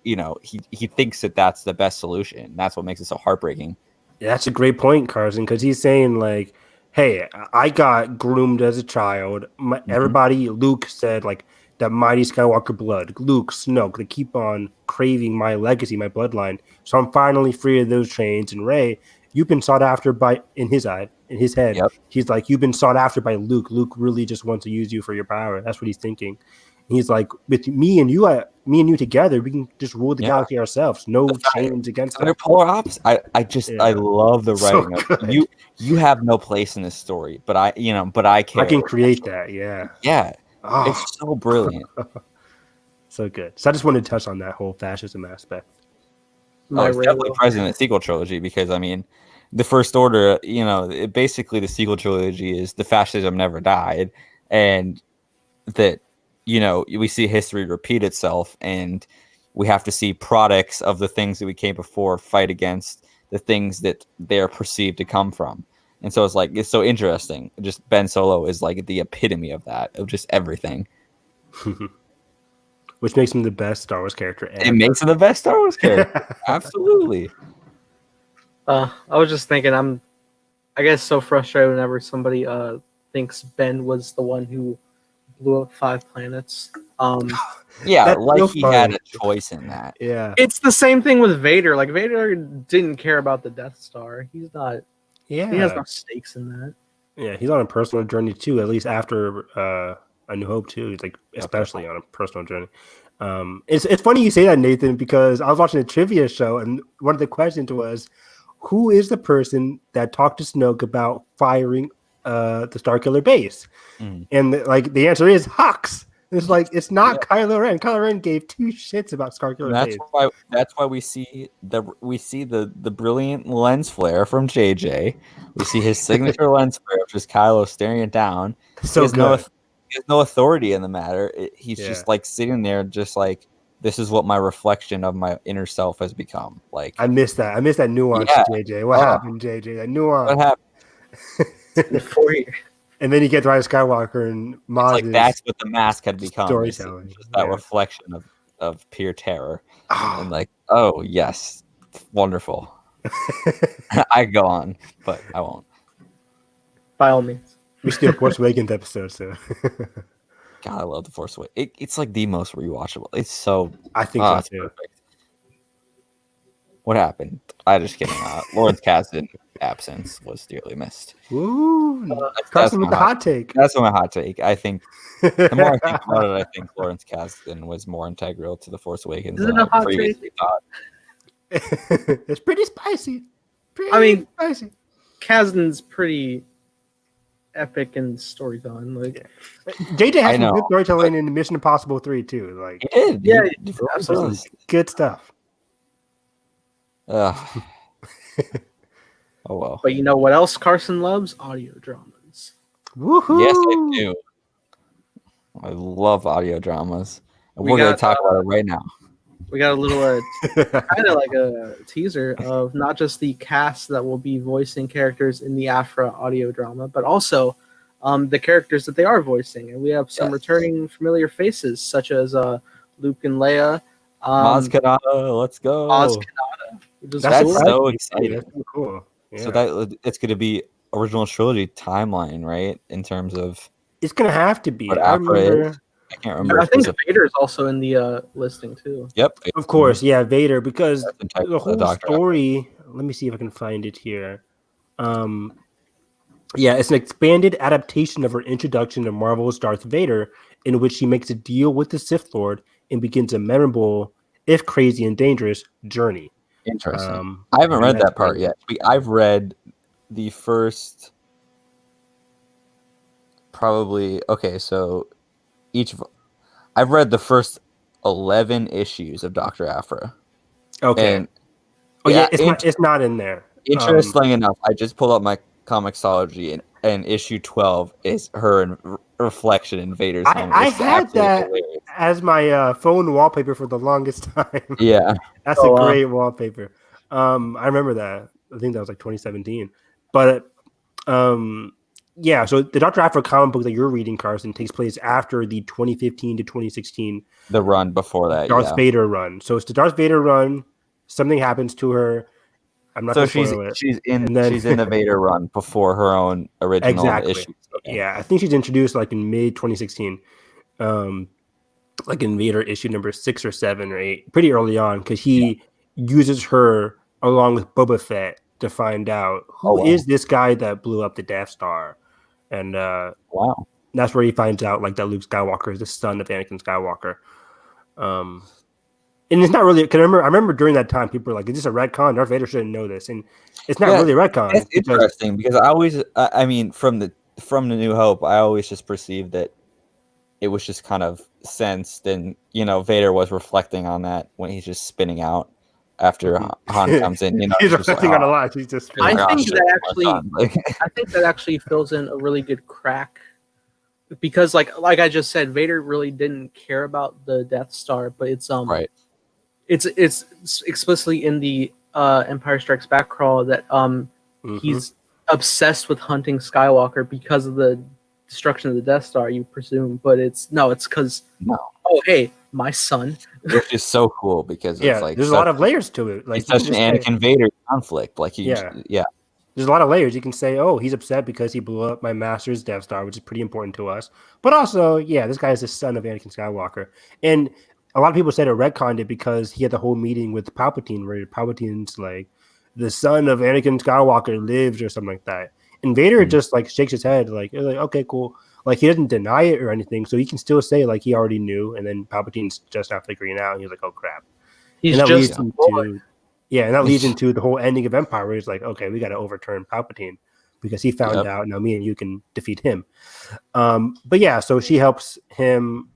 he thinks that that's the best solution. That's what makes it so heartbreaking. Yeah, that's a great point, Carson, because he's saying like, hey, I got groomed as a child. Everybody, Luke said like that mighty Skywalker blood, Luke, Snoke, they keep on craving my legacy, my bloodline. So I'm finally free of those chains. And Rey, you've been sought after in his head. Yep. He's like, you've been sought after by Luke. Luke really just wants to use you for your power. That's what he's thinking. And he's like, with me and you together, we can just rule the galaxy ourselves. No chains against us. They're polar opposites. I love the So writing. good. You have no place in this story, but I care. I can create that. Yeah. Yeah. Oh, It's so brilliant. so good. So I just wanted to touch on that whole fascism aspect. It's definitely present in the sequel trilogy, because I mean, the First Order, basically the sequel trilogy is the fascism never died, and that we see history repeat itself, and we have to see products of the things that we came before fight against the things that they're perceived to come from. And so it's so interesting. Just Ben Solo is like the epitome of that, of just everything. Which makes him the best Star Wars character ever. It makes him the best Star Wars character. Absolutely. I was just thinking, I guess so frustrated whenever somebody thinks Ben was the one who blew up 5 planets. Yeah, That's like so he funny. had a choice in that. Yeah. It's the same thing with Vader. Like, Vader didn't care about the Death Star. He has no stakes in that. Yeah, he's on a personal journey too, at least after A New Hope too. He's like especially on a personal journey. It's funny you say that, Nathan, because I was watching a trivia show and one of the questions was, who is the person that talked to Snoke about firing the Starkiller base? And the answer is Hux. It's like, it's not Kylo Ren. Kylo Ren gave 2 shits about Starkiller base. That's why we see the brilliant lens flare from JJ. We see his signature lens flare, which is Kylo staring it down. So he has good. no authority in the matter. He's just like sitting there, just like, this is what my reflection of my inner self has become. Like, I missed that. I missed that nuance, JJ. What happened, JJ? That nuance. what happened? And then you get Rise of Skywalker and Maz. Like, that's what the mask had become. Storytelling. Just that reflection of pure terror. And like, oh yes, wonderful. I go on, but I won't. By all means. We still Force Awakens episode, so God, I love the Force Awakens. It's like the most rewatchable. It's so. I think it's so too. perfect. What happened? I just kidding. Lawrence Kasdan absence was dearly missed. Ooh, That's Carson with my the hot take. That's my hot take. I think the more I think about it, I think Lawrence Kasdan was more integral to the Force Awakens Isn't than it a I hot previously thought. It's pretty spicy. Spicy. Kasdan's pretty epic in storytelling. Like, JJ I has some know, good storytelling in Mission Impossible 3 too. Like, He did. Yeah, He absolutely. does. good stuff. Ugh. Oh well. But you know what else Carson loves? Audio dramas. Woohoo! Yes, I do. I love audio dramas. And We we're going to got, talk about it right now. We got a little kind of like a teaser of not just the cast that will be voicing characters in the Afra audio drama, but also the characters that they are voicing. And we have some returning familiar faces, such as Luke and Leia. Maz Kanata, let's go. Maz Kanata. That's cool. so exciting. That's so cool. Yeah. So it's going to be original trilogy timeline, right? In terms of it's gonna have to be. what I Afra remember. is. I can't remember. I think Vader is also in the listing too. Yep. Of course, yeah, Vader, because That's integral the to whole Doctor story. Let me see if I can find it here. Yeah, it's an expanded adaptation of her introduction to Marvel's Darth Vader, in which she makes a deal with the Sith Lord and begins a memorable if crazy and dangerous, journey. Interesting. I haven't read that part yet. I've read the first probably okay, so I've read the first 11 issues of Dr. Aphra. Okay. And it's not in there. Interestingly enough, I just pulled up my Comixology and issue 12 is her reflection in Vader's helmet. I had that as my phone wallpaper for the longest time. Yeah. That's a great wallpaper. I remember that. I think that was like 2017. But yeah, so the Dr. Aphra comic book that you're reading, Carson, takes place after the 2015 to 2016 the run before that. Darth Vader run. So it's the Darth Vader run. Something happens to her. I'm not. So she's in the Vader run before her own original issue. Okay. Yeah, I think she's introduced like in mid 2016, like in Vader issue number 6 or 7 or 8, pretty early on, because he uses her along with Boba Fett to find out who is this guy that blew up the Death Star, and that's where he finds out like that Luke Skywalker is the son of Anakin Skywalker. And it's not really because I remember during that time people were like, "Is this a retcon? Darth Vader shouldn't know this," and it's not really a retcon. It's interesting because I always, I mean, from the New Hope, I always just perceived that it was just kind of sensed, and Vader was reflecting on that when he's just spinning out after Han comes in. He's reflecting on a lot. He's just. I think that actually fills in a really good crack. Because like I just said, Vader really didn't care about the Death Star, but it's right. It's explicitly in the Empire Strikes Back crawl that he's obsessed with hunting Skywalker because of the destruction of the Death Star, you presume, but it's because oh hey, my son. Which is so cool because it's like there's a lot of layers to it. Like it's such an Anakin Vader conflict. Like there's a lot of layers. You can say, oh, he's upset because he blew up my master's Death Star, which is pretty important to us. But also, this guy is the son of Anakin Skywalker. And a lot of people said it retconned it because he had the whole meeting with Palpatine where Palpatine's like, the son of Anakin Skywalker lives or something like that. And Vader just like shakes his head like, okay, cool. Like he doesn't deny it or anything. So he can still say like he already knew. And then Palpatine's just not figuring it out. And he's like, oh, crap. And that leads into the whole ending of Empire where he's like, okay, we got to overturn Palpatine because he found out. Now me and you can defeat him. But yeah, so she helps him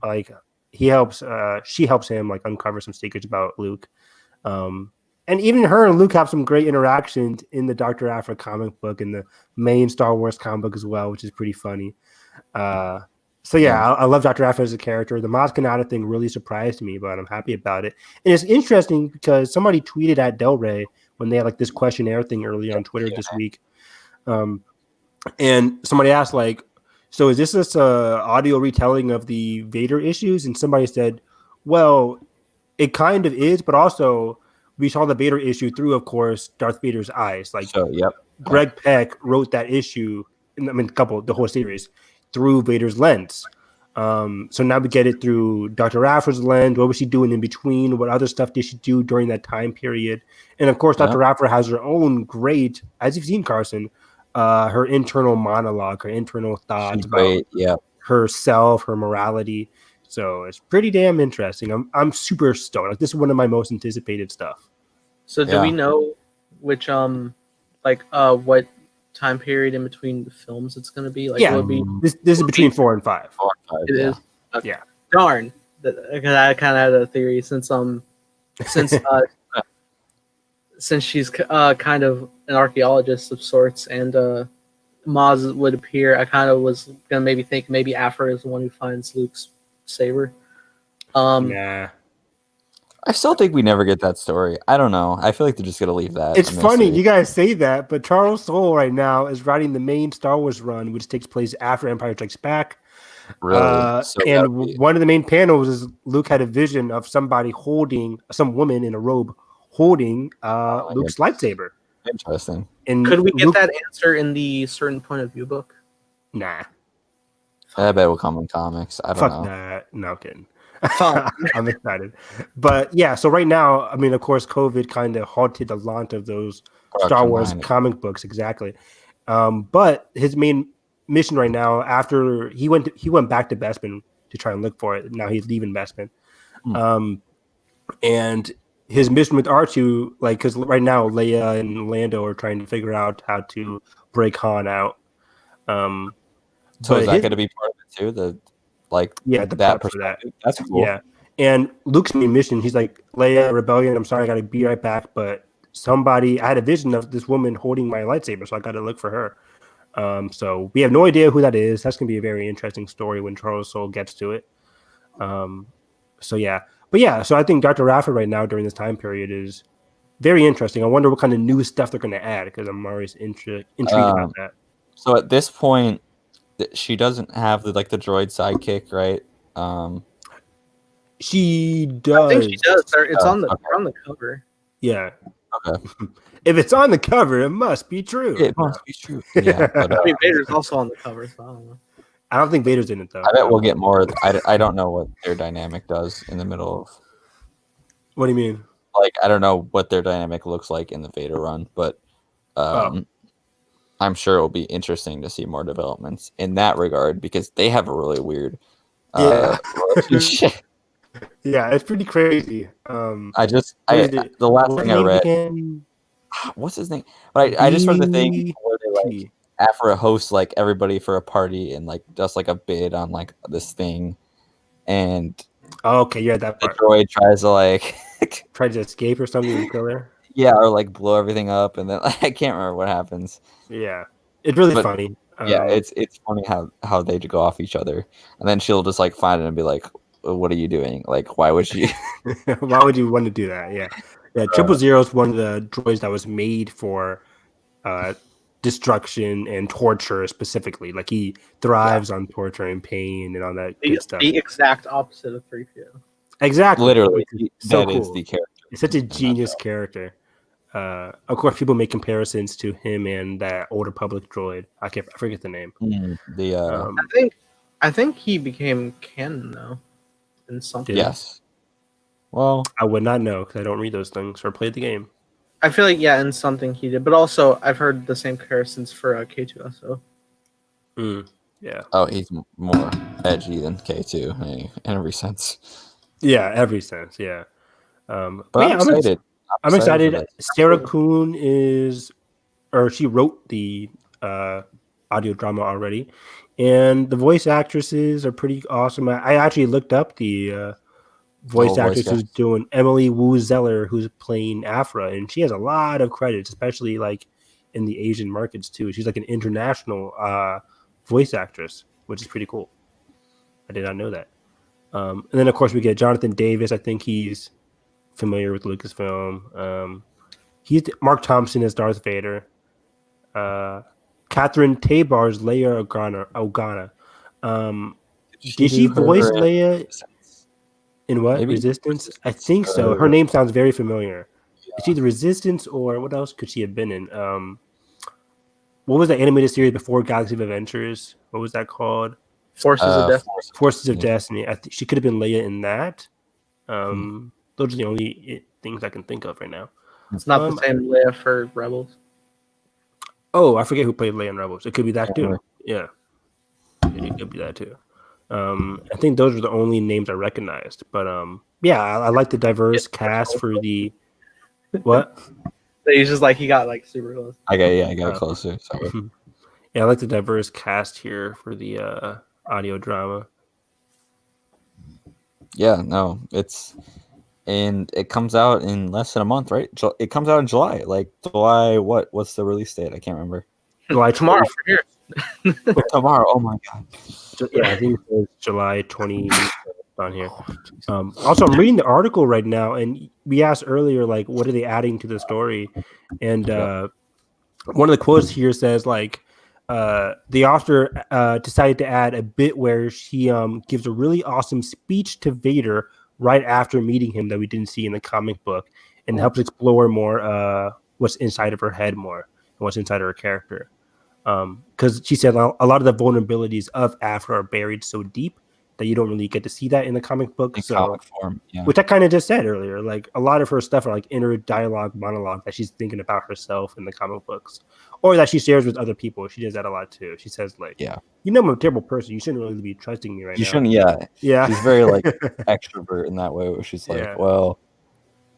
she helps him like uncover some secrets about Luke. And even her and Luke have some great interactions in the Dr. Aphra comic book and the main Star Wars comic book as well, which is pretty funny. So I love Dr. Aphra as a character. The Maz Kanata thing really surprised me, but I'm happy about it. And it's interesting because somebody tweeted at Del Rey when they had like this questionnaire thing early on Twitter this week. And somebody asked like, so is this just a audio retelling of the Vader issues? And somebody said, well, it kind of is, but also we saw the Vader issue through, of course, Darth Vader's eyes. Like Greg Peck wrote that issue, the whole series, through Vader's lens. So now we get it through Dr. Aphra's lens. What was she doing in between? What other stuff did she do during that time period? And of course, Dr. Aphra has her own great, as you've seen, Carson, her internal monologue, her internal thoughts about herself, her morality. So it's pretty damn interesting. I'm super stoked. Like this is one of my most anticipated stuff. So do we know which what time period in between the films it's going to be? Like, will it be this is between 4 and 5. It is. Yeah. Darn. Because I kind of had a theory since she's kind of an archaeologist of sorts, and Maz would appear. I kind of was gonna maybe think maybe Aphra is the one who finds Luke's saber. Nah. I still think we never get that story. I don't know. I feel like they're just gonna leave that. It's funny you guys say that, but Charles Soule right now is writing the main Star Wars run, which takes place after Empire Strikes Back. Really? One of the main panels is Luke had a vision of somebody holding some woman in a robe holding Luke's lightsaber. Interesting. And could we get that answer in the certain point of view book? Nah. I bet it will come in comics. I don't know. That. No, I'm kidding. I'm excited. But yeah, so right now, I mean, of course, COVID kind of halted the launch of those Star Wars comic books. Exactly. But his main mission right now, after he went back to Bespin to try and look for it. Now he's leaving Bespin. And his mission with R2, like, because right now Leia and Lando are trying to figure out how to break Han out. So But is that his- going to be part of it too? the That prep for that. perspective. That's cool. Yeah. And Luke's main mission, he's like, Leia, Rebellion, I'm sorry, I got to be right back. But I had a vision of this woman holding my lightsaber, so I got to look for her. So we have no idea who that is. That's going to be a very interesting story when Charles Soule gets to it. So yeah. But yeah, so I think Dr. Raffa right now during this time period is very interesting. I wonder what kind of new stuff they're going to add because I'm always intrigued about that. So at this point, she doesn't have the droid sidekick, right? She I does. think she does. It's on the okay. on the cover. Yeah. Okay. If it's on the cover, it must be true. It must be true. Yeah, but, I mean, Vader's also on the cover, so I don't know. I don't think Vader's in it though. I bet we'll get more. I don't know what their dynamic does in the middle of. What do you mean? Like, I don't know what their dynamic looks like in the Vader run, but I'm sure it'll be interesting to see more developments in that regard because they have a really weird relationship. Yeah, it's pretty crazy. The last What thing I name read, again? what's his name? But I just read the thing where they like Afra hosts like everybody for a party and like does like a bid on like this thing, and Oh, okay, yeah, that the part. droid tries to like Tried to escape or something and kill her. yeah, or like blow everything up, and then I can't remember what happens. Yeah, it's really But- funny. Yeah, it's funny how they go off each other, and then she'll just like find it and be like, "What are you doing? Like, why would you?" Why would you want to do that? Yeah, 000 is one of the droids that was made for destruction and torture specifically. Like he thrives on torture and pain and all that good stuff. The exact opposite of 3PO. Exactly, Literally, so that is cool. the character. It's such a genius character. Of course, people make comparisons to him and that older public droid. I forget the name. The I think he became canon though, in something. yes. Well, I would not know because I don't read those things or play the game. I feel like in something he did, but also I've heard the same comparisons for K2SO. Yeah, oh, he's more edgy than K2 in every sense. yeah, every sense. Yeah, But yeah, I'm excited. I'm for excited. this. Sarah Kuhn she wrote the audio drama already, and the voice actresses are pretty awesome. I actually looked up the voice actress who's doing Emily Wu Zeller, who's playing Afra, and she has a lot of credits, especially like in the Asian markets too. She's like an international voice actress, which is pretty cool. I did not know that. And then of course we get Jonathan Davis. I think he's familiar with Lucasfilm. He's Mark Thompson as Darth Vader. Catherine Tabar's Leia Organa. Did she voice Leia in what? Maybe. Resistance? I think so. Her name sounds very familiar. Is she the Resistance or what else could she have been in? What was the animated series before Galaxy of Adventures? What was that called? Forces of Death. Forces of Destiny. I think she could have been Leia in that. Those are the only things I can think of right now. It's not the same Leia for Rebels. Oh, I forget who played Leia in Rebels. It could be that too. Yeah, it could be that too. I think those are the only names I recognized. But yeah, I like the diverse cast for the what? He's just like he got like super close. I got closer. Sorry. Yeah, I like the diverse cast here for the audio drama. Yeah, no, it comes out in less than a month, right? It comes out in July. Like July, what's the release date? I can't remember. July Tomorrow 20th. for here. Tomorrow. Oh my god. Yeah, I think it was July 20th on here. Also, I'm reading the article right now, and we asked earlier, like, what are they adding to the story? And one of the quotes here says, like, the author decided to add a bit where she gives a really awesome speech to Vader right after meeting him that we didn't see in the comic book, and helps explore more what's inside of her head more and what's inside of her character. Because she said a lot of the vulnerabilities of Afra are buried so deep that you don't really get to see that in the comic book. In So, comic form. Yeah. which I kind of just said earlier, like a lot of her stuff are like inner monologue that she's thinking about herself in the comic books, or that she shares with other people. She does that a lot too. She says like, Yeah. you know, I'm a terrible person. You shouldn't really be trusting me right You now. shouldn't. Yeah. Yeah. She's very like extrovert in that way, where she's like, Yeah. well,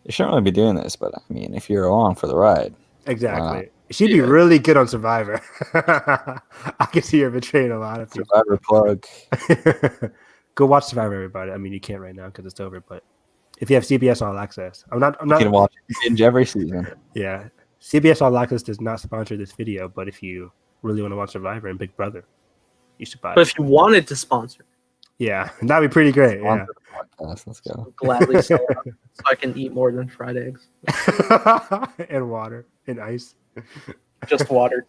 You shouldn't really be doing this, but I mean, if you're along for the ride, Exactly. She'd be Yeah. really good on Survivor. I can see her betraying a lot of people. Survivor plug. Go watch Survivor, everybody. I mean, you can't right now because it's over, but if you have CBS All Access, I'm not. You can watch binge every season. Yeah, CBS All Access does not sponsor this video, but if you really want to watch Survivor and Big Brother, you should buy But it. if you wanted to sponsor, Yeah, that'd be pretty great. Yeah, Sponsor the podcast. Let's go. I'll gladly sell out so I can eat more than fried eggs. and water and ice. Just water.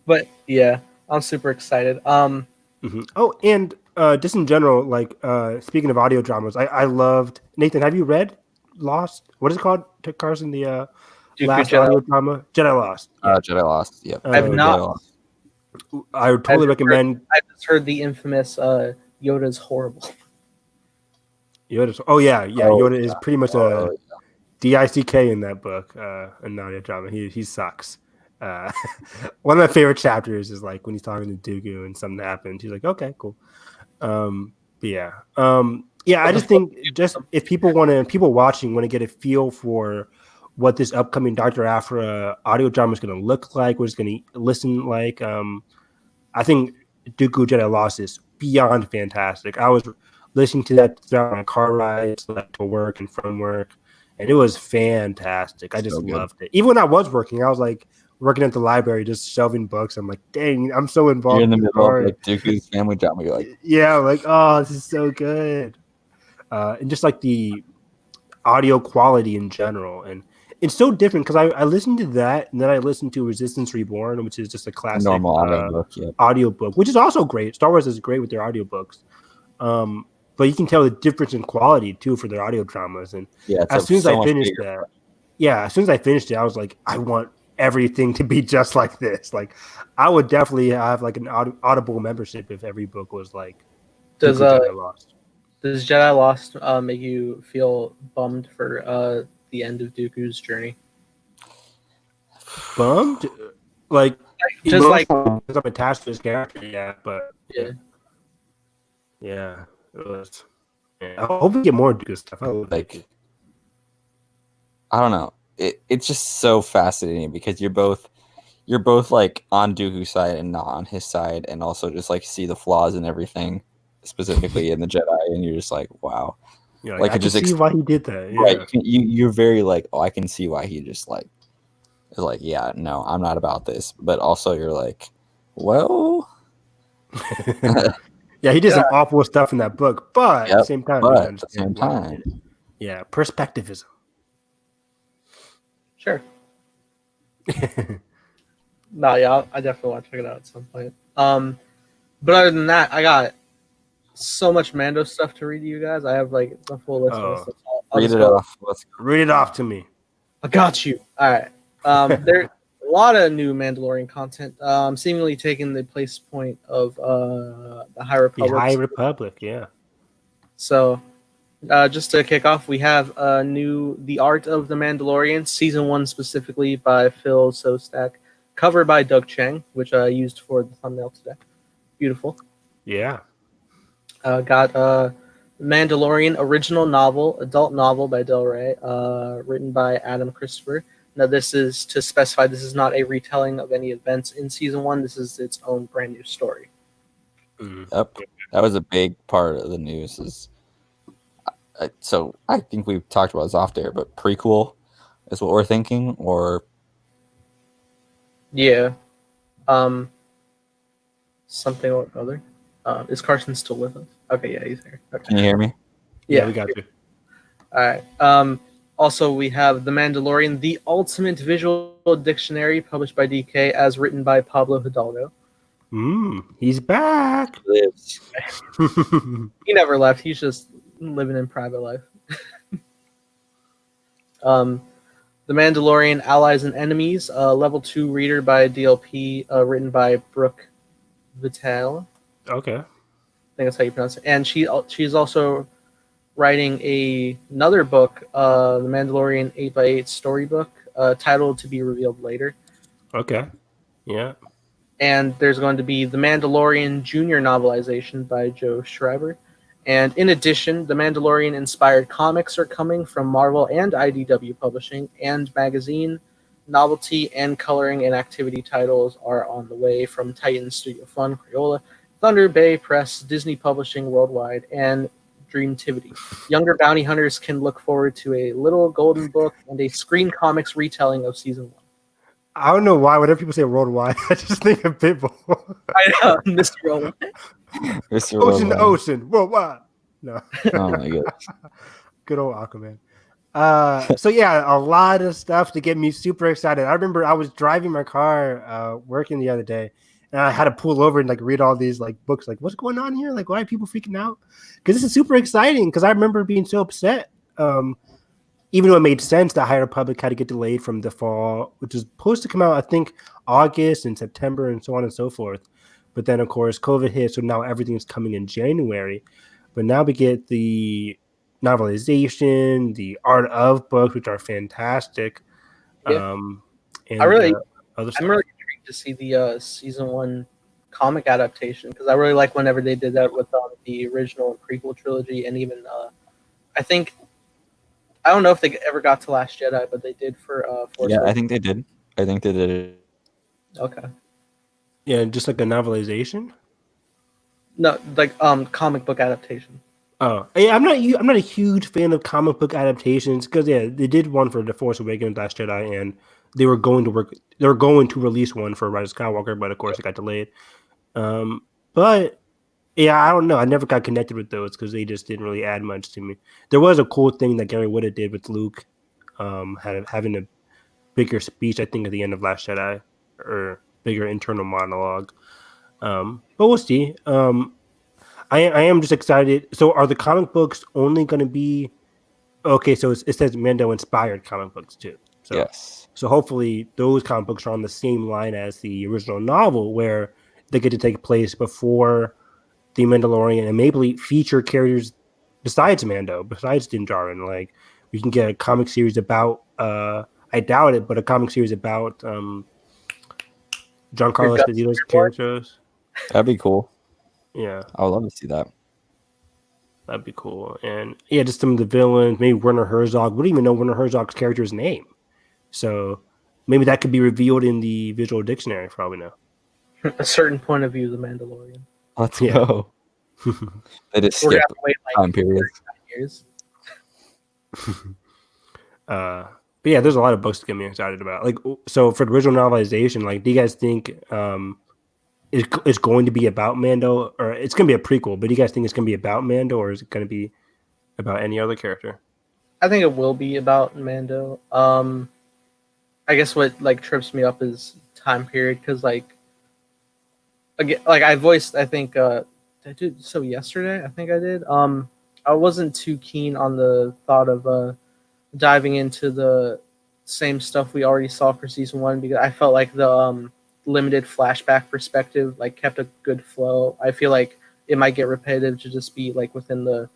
But yeah, I'm super excited. Mhm. Oh, and just in general, like speaking of audio dramas, I loved Nathan. Have you read Lost? What is it called? To Carson, the Dooku last Jedi. audio drama, Jedi Lost. Yeah. Jedi Lost. Yep. I've Jedi not- Lost. I would totally I've recommend I just heard the infamous Yoda's horrible. Yoda. Oh yeah, yeah. Oh, Yoda is yeah. pretty much Oh, a DICK in that book, an audio drama. He sucks. One of my favorite chapters is like when he's talking to Dooku and something happens. He's like, "Okay, cool." But yeah, yeah. I just think just if people watching want to get a feel for what this upcoming Dr. Aphra audio drama is going to look like, what it's going to listen like. I think Dooku Jedi Lost is beyond fantastic. I was listening to that throughout my car rides, like to work and from work, and it was fantastic. I just So good. loved it. Even when I was working, I was like working at the library, just shelving books. I'm like, dang, I'm so involved. You're in the this middle story. of like Dooku's family drama. You're like, Yeah, like, oh, this is so good. And just like the audio quality in general. And it's so different because I listened to that and then I listened to Resistance Reborn, which is just a classic normal audiobook. Yeah. audiobook, which is also great. Star Wars is great with their audiobooks. But you can tell the difference in quality too for their audio dramas. And Yeah. it's as a soon as so I much finished bigger. as soon as I finished it, I was like, I want everything to be just like this. Like, I would definitely have like an Audible membership if every book was like Does Dooku Jedi Lost. Does Jedi Lost make you feel bummed for the end of Dooku's journey? Bummed, like Just like emotional, because I'm attached to this character. Yeah, but Yeah. yeah, it was. Yeah. I hope we get more Dooku stuff. I would Like, I don't know. It's just so fascinating because you're both like on Dooku's side and not on his side, and also just like see the flaws in everything, specifically in the Jedi, and you're just like, wow. you know, like, I it can just see why he did that. Yeah. Right. You're very like, oh, I can see why he just like is like, yeah, no, I'm not about this. But also you're like, well, Yeah, he did some awful stuff in that book, but at the Yep, same time, but we at the understand same why he time. did it. Yeah, perspectivism. sure. No, yeah, I definitely want to check it out at some point. But other than that, I got so much Mando stuff to read to you guys. I have like a full list of stuff. I'll read just it go- off. Let's Read it off to me. I got you. All right. There's a lot of new Mandalorian content, seemingly taking the place point of the High The Republic. High Republic, yeah. So, just to kick off, we have The Art of the Mandalorian, Season 1 specifically by Phil Sostak, cover by Doug Chang, which I used for the thumbnail today. Beautiful. Yeah. Got Mandalorian original novel, adult novel by Del Rey, written by Adam Christopher. Now, this is to specify this is not a retelling of any events in Season 1. This is its own brand new story. Mhm. Yep. That was a big part of the news. So I think we've talked about this off there, but prequel is what we're thinking, or Yeah. Something or other. Is Carson still with us? Okay, yeah, he's here. Okay. can you hear me? Yeah, we got you. All right. Also, we have The Mandalorian, the ultimate visual dictionary, published by DK, as written by Pablo Hidalgo. He's back. Lives. He never left. He's just living in private life. The Mandalorian, Allies and Enemies, level 2 reader by DLP, written by Brooke Vitale. Okay. I think that's how you pronounce it. And she's also writing another book, The Mandalorian 8x8 storybook, titled to be revealed later. Okay. Yeah. And there's going to be The Mandalorian Junior novelization by Joe Schreiber, And in addition, the Mandalorian inspired comics are coming from Marvel and IDW Publishing, and magazine, novelty, and coloring and activity titles are on the way from Titan Studio Fun, Crayola, Thunder Bay Press, Disney Publishing Worldwide, and Dreamtivity. Younger bounty hunters can look forward to a Little Golden Book and a Screen Comics retelling of Season 1. I don't know why. Whenever people say worldwide, I just think of Pitbull. I know, Mr. Roland. Mr. Ocean to Worldwide. ocean, worldwide. No, Oh my goodness. good old Aquaman. So yeah, a lot of stuff to get me super excited. I remember I was driving my car, working the other day, and I had to pull over and like read all these like books. Like, what's going on here? Like, why are people freaking out? Because this is super exciting. Because I remember being so upset. Even though it made sense that High Republic had to get delayed from the fall, which is supposed to come out, I think, August and September and so on and so forth. But then, of course, COVID hit, so now everything's coming in January. But now we get the novelization, the art of books, which are fantastic. Yeah. And I really- other stuff. I'm really intrigued to see the Season 1 comic adaptation, because I really like whenever they did that with the original and prequel trilogy, and even I don't know if they ever got to Last Jedi, but they did for Force Yeah, I Awakens. think they did. I think they did it. Okay. Yeah, just like a novelization. No, like comic book adaptation. Oh, yeah, I'm not a huge fan of comic book adaptations because yeah, they did one for The Force Awakens, Last Jedi, and they were going to release one for Rise of Skywalker, but of course it got delayed. But yeah, I don't know. I never got connected with those because they just didn't really add much to me. There was a cool thing that Gary Whitta did with Luke, having a bigger speech, I think, at the end of Last Jedi, or bigger internal monologue. But we'll see. I am just excited. So are the comic books only going to be okay? So it says Mando inspired comic books too. So, Yes. So hopefully those comic books are on the same line as the original novel, where they get to take place before the Mandalorian and maybe feature characters besides Mando, besides Din Djarin. Like we can get a comic series about. I doubt it, but a comic series about Giancarlo Esposito's characters. That'd be cool. Yeah. I would love to see that. That'd be cool. And yeah, just some of the villains, maybe Werner Herzog. We don't even know Werner Herzog's character's name. So maybe that could be revealed in the visual dictionary for all we know. A certain point of view of the Mandalorian. Let's Yeah. go. They just We're gonna skip have to wait like time periods. 39 years. But yeah, there's a lot of books to get me excited about. Like, so for the original novelization, like, do you guys think it's going to be about Mando, or it's going to be a prequel? But do you guys think it's going to be about Mando, or is it going to be about any other character? I think it will be about Mando. I guess what like trips me up is time period, because like again, like I voiced, I think did I do so yesterday? I think I did. I wasn't too keen on the thought of diving into the same stuff we already saw for season 1, because I felt like the limited flashback perspective like kept a good flow. I feel like it might get repetitive to just be like within the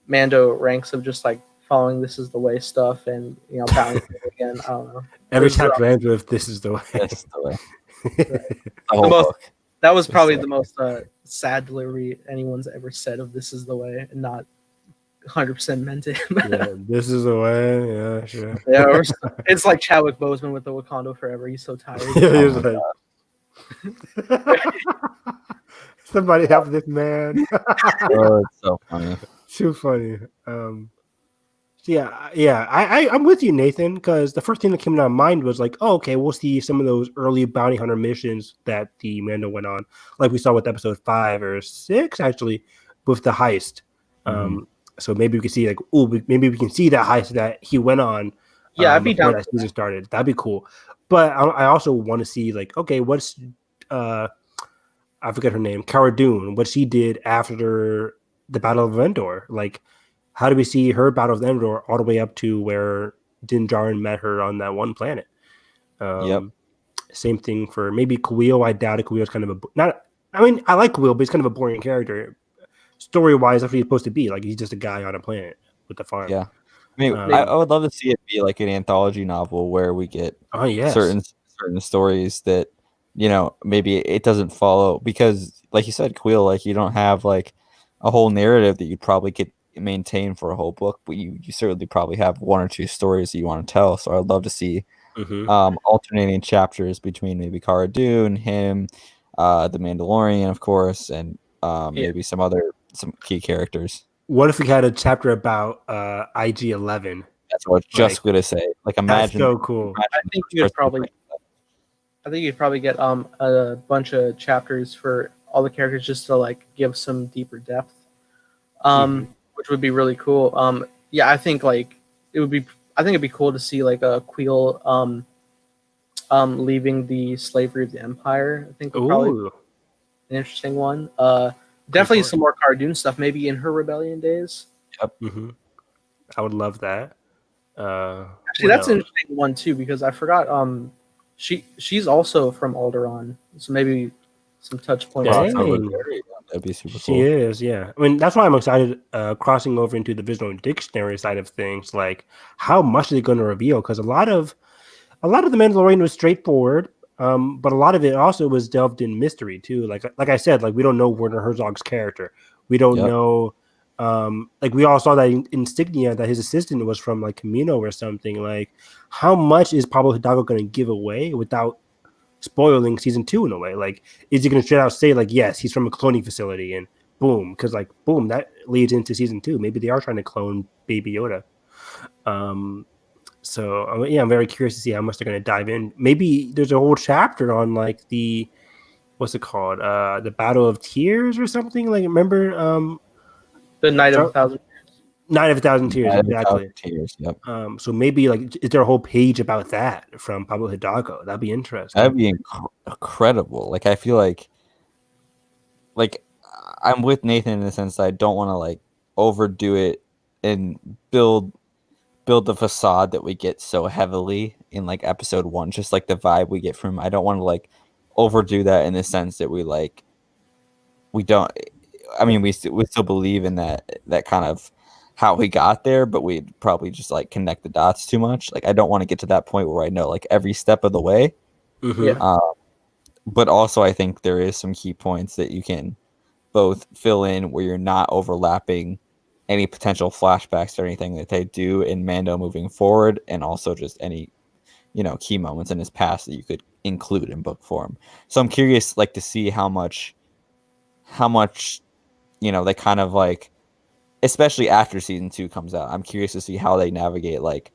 Mando ranks of just like following This Is the Way stuff and bouncing it again. I don't know. Every It's, chapter ends with "This is the way." That's the way. The whole most- book. That was probably It's the most sad delivery anyone's ever said of This Is the Way, and not 100% meant it. Yeah, this is the way. Yeah, sure. Yeah, it's like Chadwick Boseman with the Wakanda Forever. He's so tired. Yeah, he's Oh like, somebody help this man. Oh, it's so funny. Too funny. I'm with you, Nathan, because the first thing that came to my mind was like, oh, okay, we'll see some of those early bounty hunter missions that the Mando went on, like we saw with episode 5 or 6, actually, with the heist. So maybe we can see maybe we can see that heist that he went on. Yeah, I'd be before down that season started. That'd be cool. But I also want to see like, okay, what's I forget her name, Cara Dune, what she did after the Battle of Endor. Like, how do we see her Battle of Endor all the way up to where Din Djarin met her on that one planet? Yep. Same thing for maybe Kuiil. I doubt it. Kuiil's kind of I like Kuiil, but he's kind of a boring character. Story-wise, that's what he's supposed to be. Like, he's just a guy on a planet with a farm. Yeah. I mean, I would love to see it be like an anthology novel where we get certain stories that, maybe it doesn't follow, because like you said, Kuiil, like you don't have like a whole narrative that you probably could maintain for a whole book, but you certainly probably have one or two stories that you want to tell. So I'd love to see alternating chapters between maybe Cara Dune, him, the Mandalorian, of course, and maybe some key characters. What if we had a chapter about IG-11? That's what I was just gonna say. Like, imagine. That's so cool. I think you'd probably get a bunch of chapters for all the characters just to like give some deeper depth, which would be really cool. Yeah, I think like it'd be cool to see like a Queel leaving the slavery of the Empire. I think would probably be an interesting one. Definitely some more Cara Dune stuff, maybe in her rebellion days. Yep. I would love that. Actually, that's an interesting one too, because I forgot. She's also from Alderaan, so maybe some touch points. That'd be super cool. She is, yeah. I mean, that's why I'm excited. Crossing over into the visual dictionary side of things, like how much are they going to reveal? Because a lot of the Mandalorian was straightforward, but a lot of it also was delved in mystery too. Like I said, like we don't know Werner Herzog's character. We don't know. Like we all saw that insignia that his assistant was from like Camino or something. Like, how much is Pablo Hidalgo going to give away without spoiling season 2 in a way? Like, is he going to straight out say like, yes, he's from a cloning facility, and boom, because like boom, that leads into season 2. Maybe they are trying to clone Baby Yoda. So yeah, I'm very curious to see how much they're going to dive in. Maybe there's a whole chapter on like the what's it called, the Battle of Tears or something. Like, remember the Night of a Thousand Tears. Night of a Thousand Tears, exactly. Tears, yep. So maybe like, is there a whole page about that from Pablo Hidalgo? That'd be interesting. That'd be incredible. Like, I feel like I'm with Nathan in the sense that I don't want to like overdo it and build the facade that we get so heavily in like episode 1, just like the vibe we get from. I don't want to like overdo that in the sense that we don't. I mean, we still believe in that kind of how we got there, but we'd probably just like connect the dots too much. Like, I don't want to get to that point where I know like every step of the way. But also, I think there is some key points that you can both fill in where you're not overlapping any potential flashbacks or anything that they do in Mando moving forward, and also just any, key moments in his past that you could include in book form. So I'm curious, like, to see how much, they kind of like, especially after season 2 comes out, I'm curious to see how they navigate, like,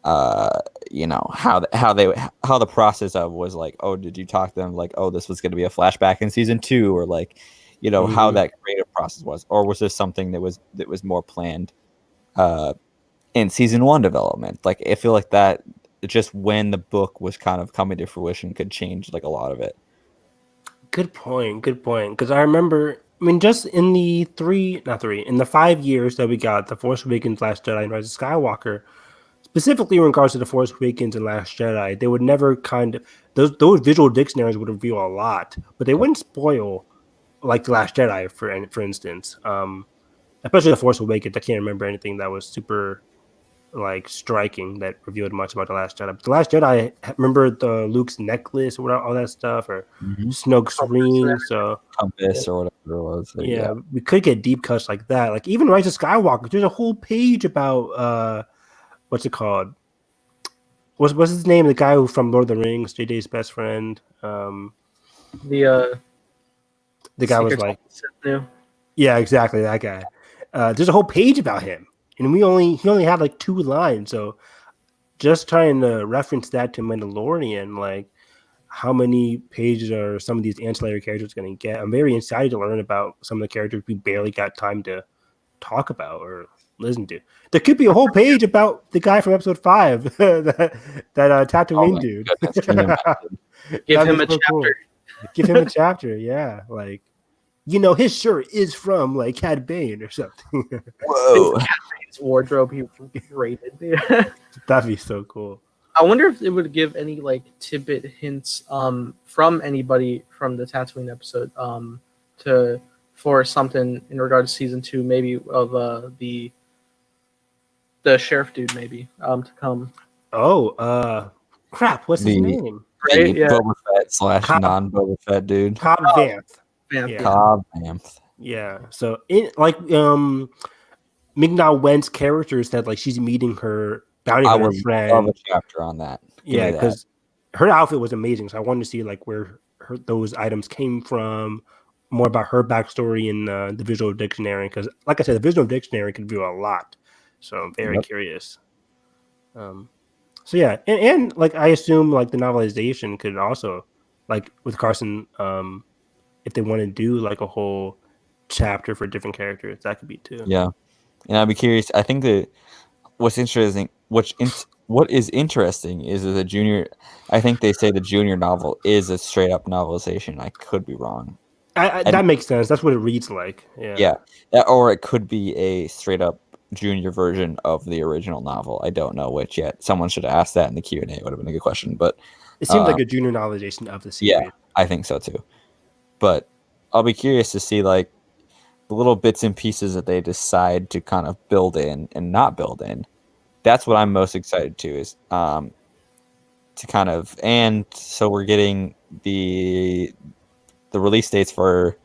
how the process of was like, oh, did you talk to them like, oh, this was going to be a flashback in season 2, or like, how that creative process was, or was this something that was more planned in season 1 development? Like, I feel like that just when the book was kind of coming to fruition could change like a lot of it. Good point. Because I remember, I mean, just in the 5 years that we got The Force Awakens, Last Jedi, and Rise of Skywalker, specifically in regards to The Force Awakens and Last Jedi, they would never those visual dictionaries would reveal a lot, but they wouldn't spoil like The Last Jedi, for instance. Especially The Force Awakens, I can't remember anything that was super like striking that revealed much about The Last Jedi. But The Last Jedi, remember the Luke's necklace or all that stuff, or Snoke's ring, so compass or whatever it was. So, yeah, we could get deep cuts like that. Like even Rise of Skywalker, there's a whole page about what's it called? What's his name? The guy who from Lord of the Rings, JJ's best friend. The guy was like, yeah, exactly, that guy. There's a whole page about him, and he only had like 2 lines. So just trying to reference that to Mandalorian, like how many pages are some of these ancillary characters going to get? I'm very excited to learn about some of the characters we barely got time to talk about or listen to. There could be a whole page about the guy from episode 5, that Tatooine dude. Give him a chapter. Cool. Give him a chapter, yeah. Like, his shirt is from like Cad Bane or something. Whoa. Cad Bane's wardrobe he rated. That'd be so cool. I wonder if it would give any like tidbit hints from anybody from the Tatooine episode for something in regard to season 2, maybe of the sheriff dude maybe to come. Oh, crap! What's his name? Right? Yeah. Boba Fett / non-Boba Fett dude. Cobb Vanth. Yeah. Cobb Vanth. Yeah. So Ming-Na Wen's character said like she's meeting her bounty I hunter would love friend. a chapter on that. Give Yeah, me that. because her outfit was amazing. So I wanted to see like where those items came from, more about her backstory in the visual dictionary. Because, like I said, the visual dictionary can reveal a lot. So I'm very Yep. curious. So yeah, and like I assume like the novelization could also like with Carson, if they want to do like a whole chapter for different characters, that could be too. Yeah, and I'd be curious. I think that what's interesting, what is interesting is that the junior. I think they say the junior novel is a straight up novelization. I could be wrong. That makes sense. That's what it reads like. Yeah, or it could be a straight up junior version of the original novel. I don't know which yet. Someone should have asked that in the Q&A. It would have been a good question. But It seems like a junior novelization of the series. yeah, I think so too. But I'll be curious to see like the little bits and pieces that they decide to kind of build in and not build in. That's what I'm most excited to is to kind of, and so we're getting the release dates for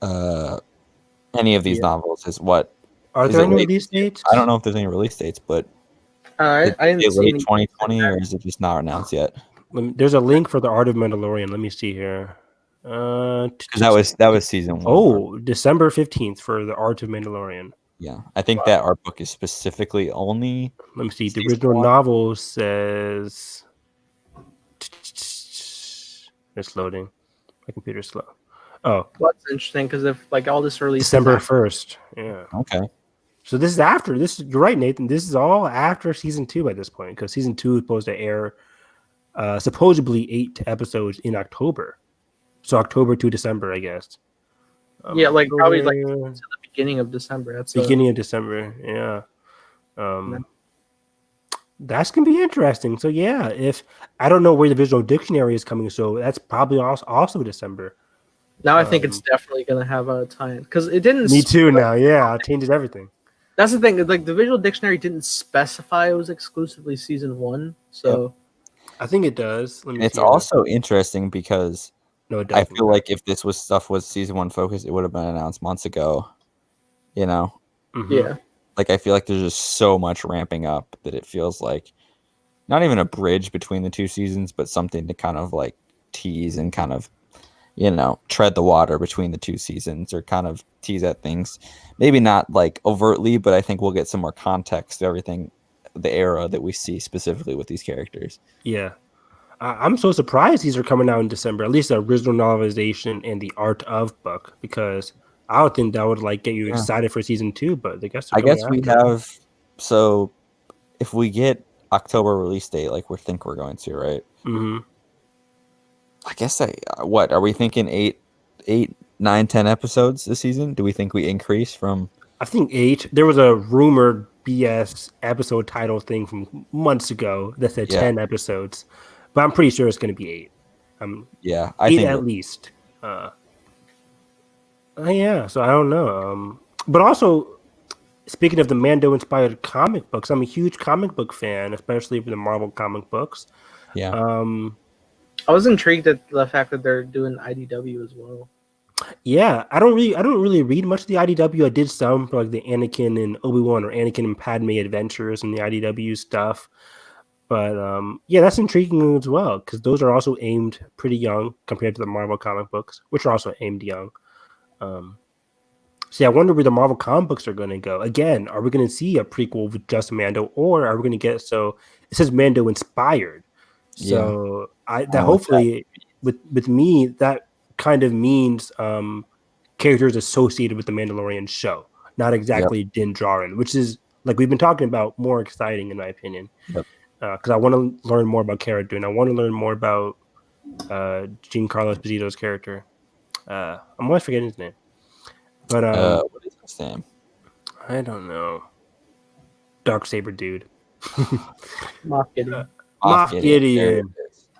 any of these novels is what. Are Is there it any late- release dates? I don't know if there's any release dates, but I didn't is it see late any. 2020 or is it just not announced yet? There's a link for the Art of Mandalorian. Let me see here. Because that was season 1. Oh, December 15th for the Art of Mandalorian. Yeah, I think that art book is specifically only. Let me see. The Season original 1. novel says it's loading. My computer's slow. Oh, Well, that's interesting because if like all this release December 1st. Yeah. Okay. So this is after this. You're right, Nathan. This is all after season 2 at this point because season 2 is supposed to air supposedly 8 episodes in October. So October to December, I guess. yeah, like probably like October- to the beginning of December. That's beginning of December. Yeah. That's gonna be interesting. So yeah, if I don't know where the visual dictionary is coming, so that's probably also December. now I think it's definitely gonna have a tie-in because it didn't. Me too. Now, yeah, it changes everything. That's the thing. Like the visual dictionary didn't specify it was exclusively season 1, so I think it does. Let me It's see. also interesting because no, it I doesn't. feel like if this was stuff was season 1 focused, it would have been announced months ago. You know, Mhm. yeah. like I feel like there's just so much ramping up that it feels like not even a bridge between the 2 seasons, but something to kind of like tease and kind of, tread the water between the 2 seasons or kind of tease at things. Maybe not like overtly, but I think we'll get some more context to everything, the era that we see specifically with these characters. Yeah. I'm so surprised these are coming out in December. At least the original novelization and the art of book, because I would think that would like get you Yeah. excited for season 2. But I guess I guess we have. So, if we get October release date, like we think we're going to, right? Hmm. I guess what are we thinking? 8, 9, 10 episodes this season? Do we think we increase from? I think 8. There was a rumored BS episode title thing from months ago that said 10 episodes, but I'm pretty sure it's going to be 8. Yeah, I 8 think at least. Yeah, so I don't know. But also, speaking of the Mando-inspired comic books, I'm a huge comic book fan, especially for the Marvel comic books. Yeah. I was intrigued at the fact that they're doing IDW as well. Yeah, I don't really read much of the IDW. I did some for like the Anakin and Obi-Wan or Anakin and Padme adventures and the IDW stuff. But yeah, that's intriguing as well because those are also aimed pretty young compared to the Marvel comic books, which are also aimed young. So yeah, I wonder where the Marvel comic books are going to go. Again, are we going to see a prequel with just Mando, or are we going to get it says Mando inspired? So hopefully with me that kind of means characters associated with the Mandalorian show, not exactly Din Djarin, which is like we've been talking about more exciting in my opinion. Because I want to learn more about Cara Dune. I want to learn more about Giancarlo Esposito's character. I'm always forgetting his name. But what is his name? I don't know. Darksaber dude. Moff Gideon. Moff Gideon.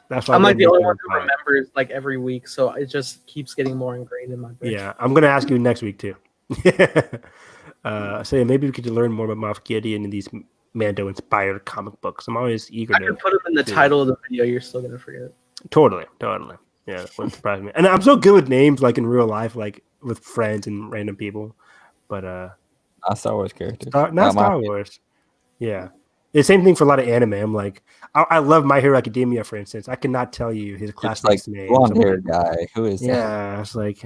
That's why I'm like the only one who who remembers like every week, so it just keeps getting more ingrained in my brain. Yeah, I'm gonna ask you next week too. So yeah, maybe we could learn more about Moff Gideon in these Mando-inspired comic books. I'm always eager I to could put him in the title of the video. You're still gonna forget. Totally. Yeah, that wouldn't surprise me. And I'm so good with names, like in real life. Like with friends and random people. But Not Star Wars characters. not Star Wars. Yeah. The same thing for a lot of anime. I'm like, I love My Hero Academia, for instance. I cannot tell you his It's classmate's like name. blonde haired guy. Who is that? Yeah, it's like,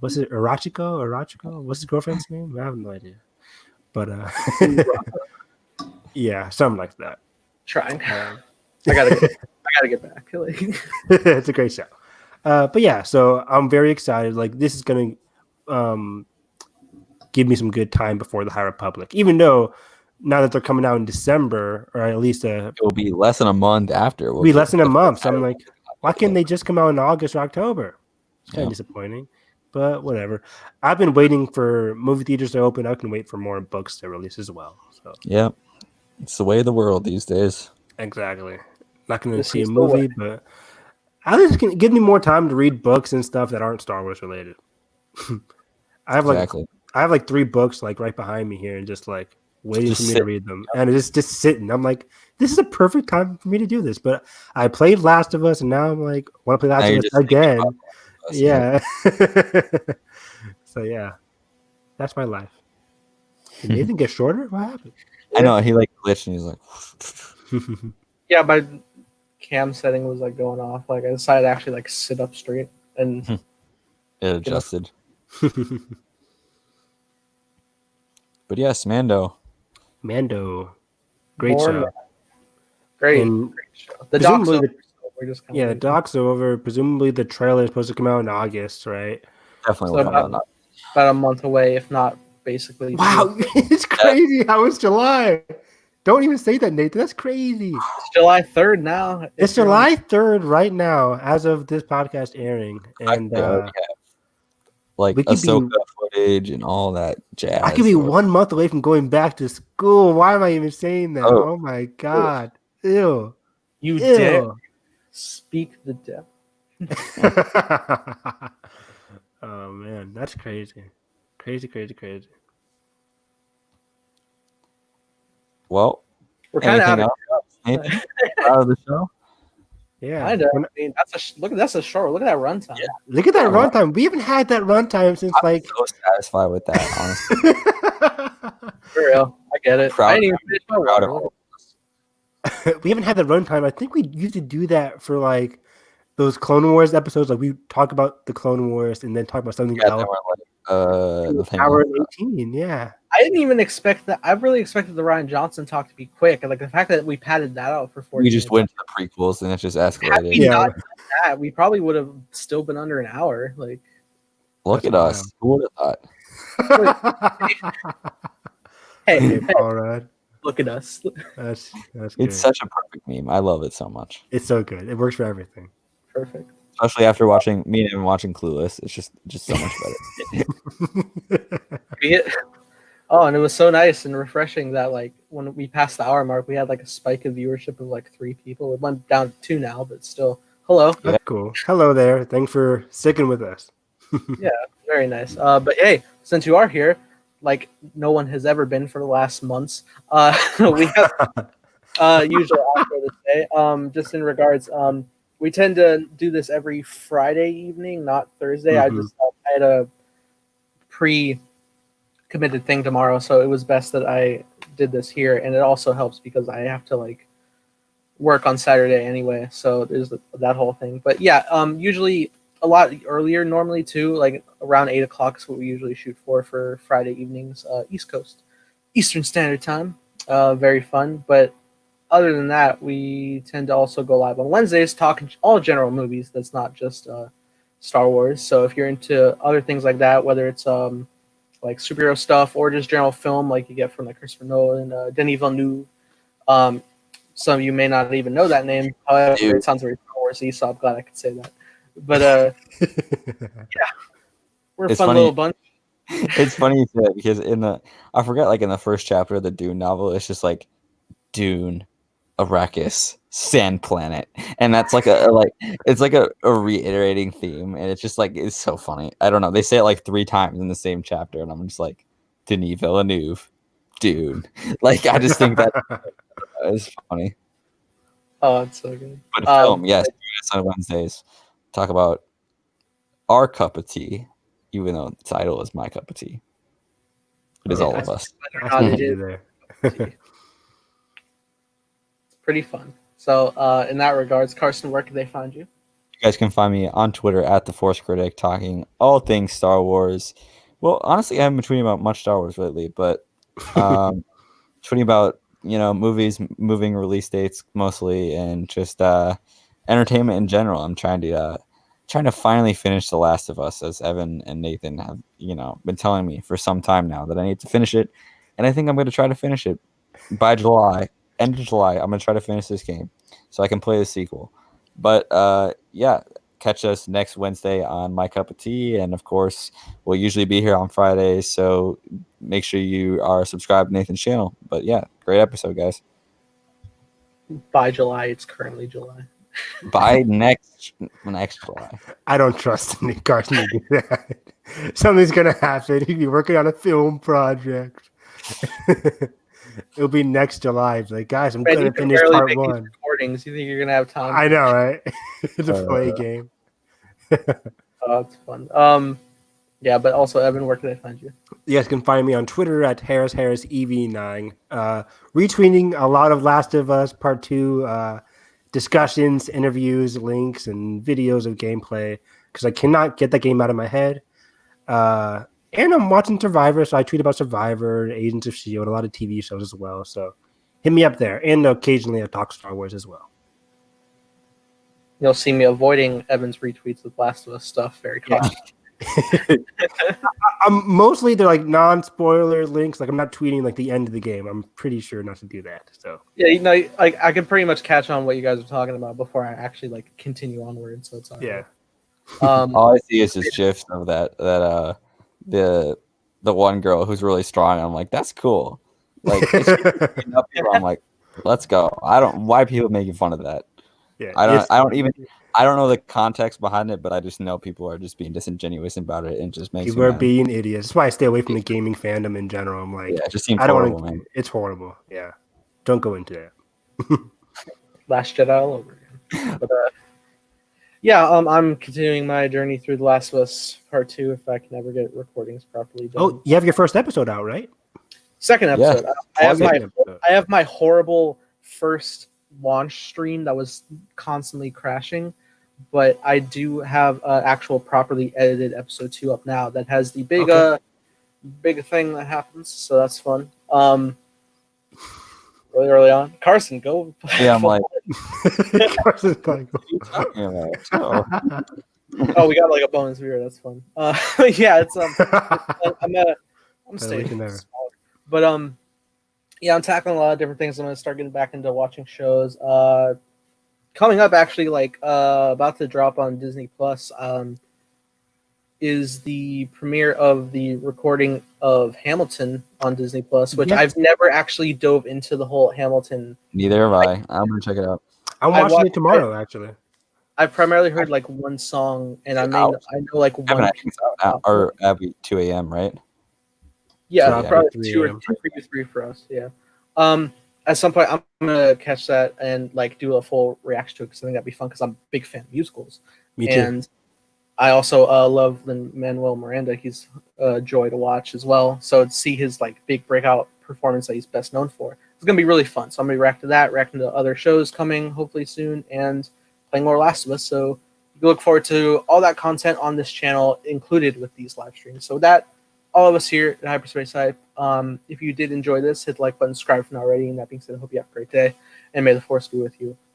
what's it? Arachiko? What's his girlfriend's name? I have no idea. But yeah, something like that. Trying. I gotta get back. Like, It's a great show. But yeah, so I'm very excited. Like, this is gonna give me some good time before the High Republic. Even though now that they're coming out in December, or at least It will be less than a month after. be less than a month. So I'm like, why can't they just come out in August or October? It's kind of disappointing, but whatever. I've been waiting for movie theaters to open. I can wait for more books to release as well. So yeah, it's the way of the world these days. exactly. Not going to This see a is the movie, way. but at least give me more time to read books and stuff that aren't Star Wars related. I have like 3 books like right behind me here, and just like waiting Just for me sit. to read them, and it's just sitting. I'm like, this is a perfect time for me to do this. But I played Last of Us, and now I'm like, want to play Now Last you're of Us just thinking again. about us. Yeah. So yeah, that's my life. Did Nathan get shorter? What happened? I know he like glitched and he's like, yeah, my cam setting was like going off. Like I decided to actually like sit up straight and it adjusted. But yes, Mando. Mando, great more show. great, And great show. The doc's presumably over, the- so we're just kind yeah, the docs are over. Presumably the trailer is supposed to come out in August, right? Definitely. So will not. about a month away, if not basically. Wow, it's crazy how it's July. Don't even say that, Nathan. That's crazy. It's July 3rd now. It's July 3rd right now, as of this podcast airing. And I already have, like we could be- Ahsoka footage and all that jazz. I could be 1 month away from going back to school. Why am I even saying that? Oh. Oh my God. Ew. You dare Ew. speak the devil. Oh man, that's crazy. Crazy. Well, We're kind of anything out of else? Nathan? Out of the show? Yeah. kind of. I mean, that's a short. Look at that runtime. Yeah. Look at that Yeah. runtime. We haven't had that runtime since like So satisfied with that, honestly. For real, I get it. Proud I didn't even finish my Proud of water. all. we haven't had that runtime. I think we used to do that for like those Clone Wars episodes. Like we talk about the Clone Wars and then talk about something Yeah, they else. were like, the thing. Hour and 18, yeah. I didn't even expect that. I really expected the Ryan Johnson talk to be quick, and like the fact that we padded that out for 40 We just minutes. went to the prequels and it just Had we escalated. Yeah. not done that, we probably would have still been under an hour. Like, Look That's at us. Who would have thought? hey, Hey, hey, Paul Rudd. look at us. That's good. It's such a perfect meme. I love it so much. It's so good. It works for everything. Perfect. Especially after watching me and watching Clueless. It's just so much better. Oh, and it was so nice and refreshing that like when we passed the hour mark, we had like a spike of viewership of like 3 people. It went down to 2 now, but still, hello. That's cool. Hello there. Thanks for sticking with us. Very nice. But hey, since you are here, like no one has ever been for the last months, we have usual outro this day. Just in regards, we tend to do this every Friday evening, not Thursday. I had a pre-committed thing tomorrow, so it was best that I did this here, and it also helps because I have to like work on Saturday anyway, so there's that whole thing. But yeah, usually a lot earlier normally too, like around 8 o'clock is what we usually shoot for Friday evenings, East Coast, Eastern Standard Time. Very fun, but other than that, we tend to also go live on Wednesdays talking all general movies. That's not just Star Wars. So if you're into other things like that, whether it's like superhero stuff or just general film, like you get from like Christopher Nolan, Denis Villeneuve. Some of you may not even know that name. However, Dude. it sounds very Star Wars-y, so I'm glad I could say that. But we're a It's fun funny. little bunch. It's funny you say that because I forget, like in the first chapter of the Dune novel, it's just like Dune, Arrakis, Sand Planet, and that's like it's like a reiterating theme, and it's just like it's so funny. I don't know. They say it like 3 times in the same chapter, and I'm just like Denis Villeneuve, Dune. Like I just think that is funny. Oh, it's so good. But film, yes, join us on Wednesdays. Talk about our cup of tea, even though the title is My Cup of Tea. It is Yeah, all of us. Whether or I not see it what you is, did there. it's pretty fun. So, in that regards, Carson, where can they find you? You guys can find me on Twitter at the Force Critic, talking all things Star Wars. Well, honestly, I haven't been tweeting about much Star Wars lately, but tweeting about movies, moving release dates mostly, and just entertainment in general. I'm trying to finally finish The Last of Us, as Evan and Nathan have been telling me for some time now that I need to finish it, and I think I'm going to try to finish it by July, end of July. I'm going to try to finish this game so I can play the sequel. But yeah, catch us next Wednesday on My Cup of Tea, and of course, we'll usually be here on Fridays. So make sure you are subscribed to Nathan's channel. But yeah, great episode, guys. By July, it's currently July. By next July. I don't trust Nick Carson to do that. Something's gonna happen. He'll be working on a film project. It'll be next July. It's like, guys, I'm Man, gonna you can finish barely part make these one. recordings. You think you're gonna have time? I know, right? To play a game. Oh, it's fun. Yeah, but also, Evan, where can they find you? You guys can find me on Twitter at HarrisEV9. Retweeting a lot of Last of Us Part 2 discussions, interviews, links, and videos of gameplay because I cannot get that game out of my head. And I'm watching Survivor, so I tweet about Survivor, Agents of S.H.I.E.L.D., a lot of TV shows as well. So hit me up there. And occasionally I talk Star Wars as well. You'll see me avoiding Evan's retweets with Last of Us stuff very cautiously. Mostly they're like non-spoiler links. Like I'm not tweeting like the end of the game. I'm pretty sure not to do that. So Yeah, like I can pretty much catch on what you guys are talking about before I actually like continue onward. So it's all yeah. right. All I see is just gifs of that the one girl who's really strong. I'm like, that's cool. Like I'm like, let's go. Why are people making fun of that? Yeah, I don't know the context behind it, but I just know people are just being disingenuous about it and just makes people me are mad. being idiots. That's why I stay away from the gaming fandom in general. I'm like, Yeah, it just seems I don't horrible, want to. man. It's horrible. Yeah, don't go into that. Last Jedi all over again. But yeah, I'm continuing my journey through The Last of Us Part 2 if I can ever get recordings properly done. Oh, you have your first episode out, right? Second episode. Yeah. I have my horrible first launch stream that was constantly crashing, but I do have an actual properly edited episode 2 up now that has the big big thing that happens, so that's fun. Really early on. Carson, go. Yeah, I'm like, Carson's like, what are you talking about? Oh. Oh, we got like a bonus viewer. That's fun. Yeah, it's I'm staying we can never. smaller. But yeah, I'm tackling a lot of different things. I'm gonna start getting back into watching shows. Coming up, actually, like about to drop on Disney Plus, is the premiere of the recording of Hamilton on Disney Plus, which Yes. I've never actually dove into the whole Hamilton. Neither have I. I'm gonna check it out. I'm I watching watched it tomorrow, actually. I've primarily heard like one song, and I know like Evan, one. I think it's out now, or at 2 a.m. right? Yeah, So, probably 3 2 or a.m. 3 for us. Yeah. At some point, I'm gonna catch that and like do a full reaction to it because I think that'd be fun because I'm a big fan of musicals. Me too. And I also love Lin-Manuel Miranda. He's a joy to watch as well. So to see his like big breakout performance that he's best known for, it's gonna be really fun. So I'm gonna react to that, reacting to other shows coming hopefully soon, and playing more Last of Us. So you can look forward to all that content on this channel, included with these live streams. So that all of us here at Hyperspace Hype, if you did enjoy this, hit the like button, subscribe if not already. And that being said, I hope you have a great day, and may the Force be with you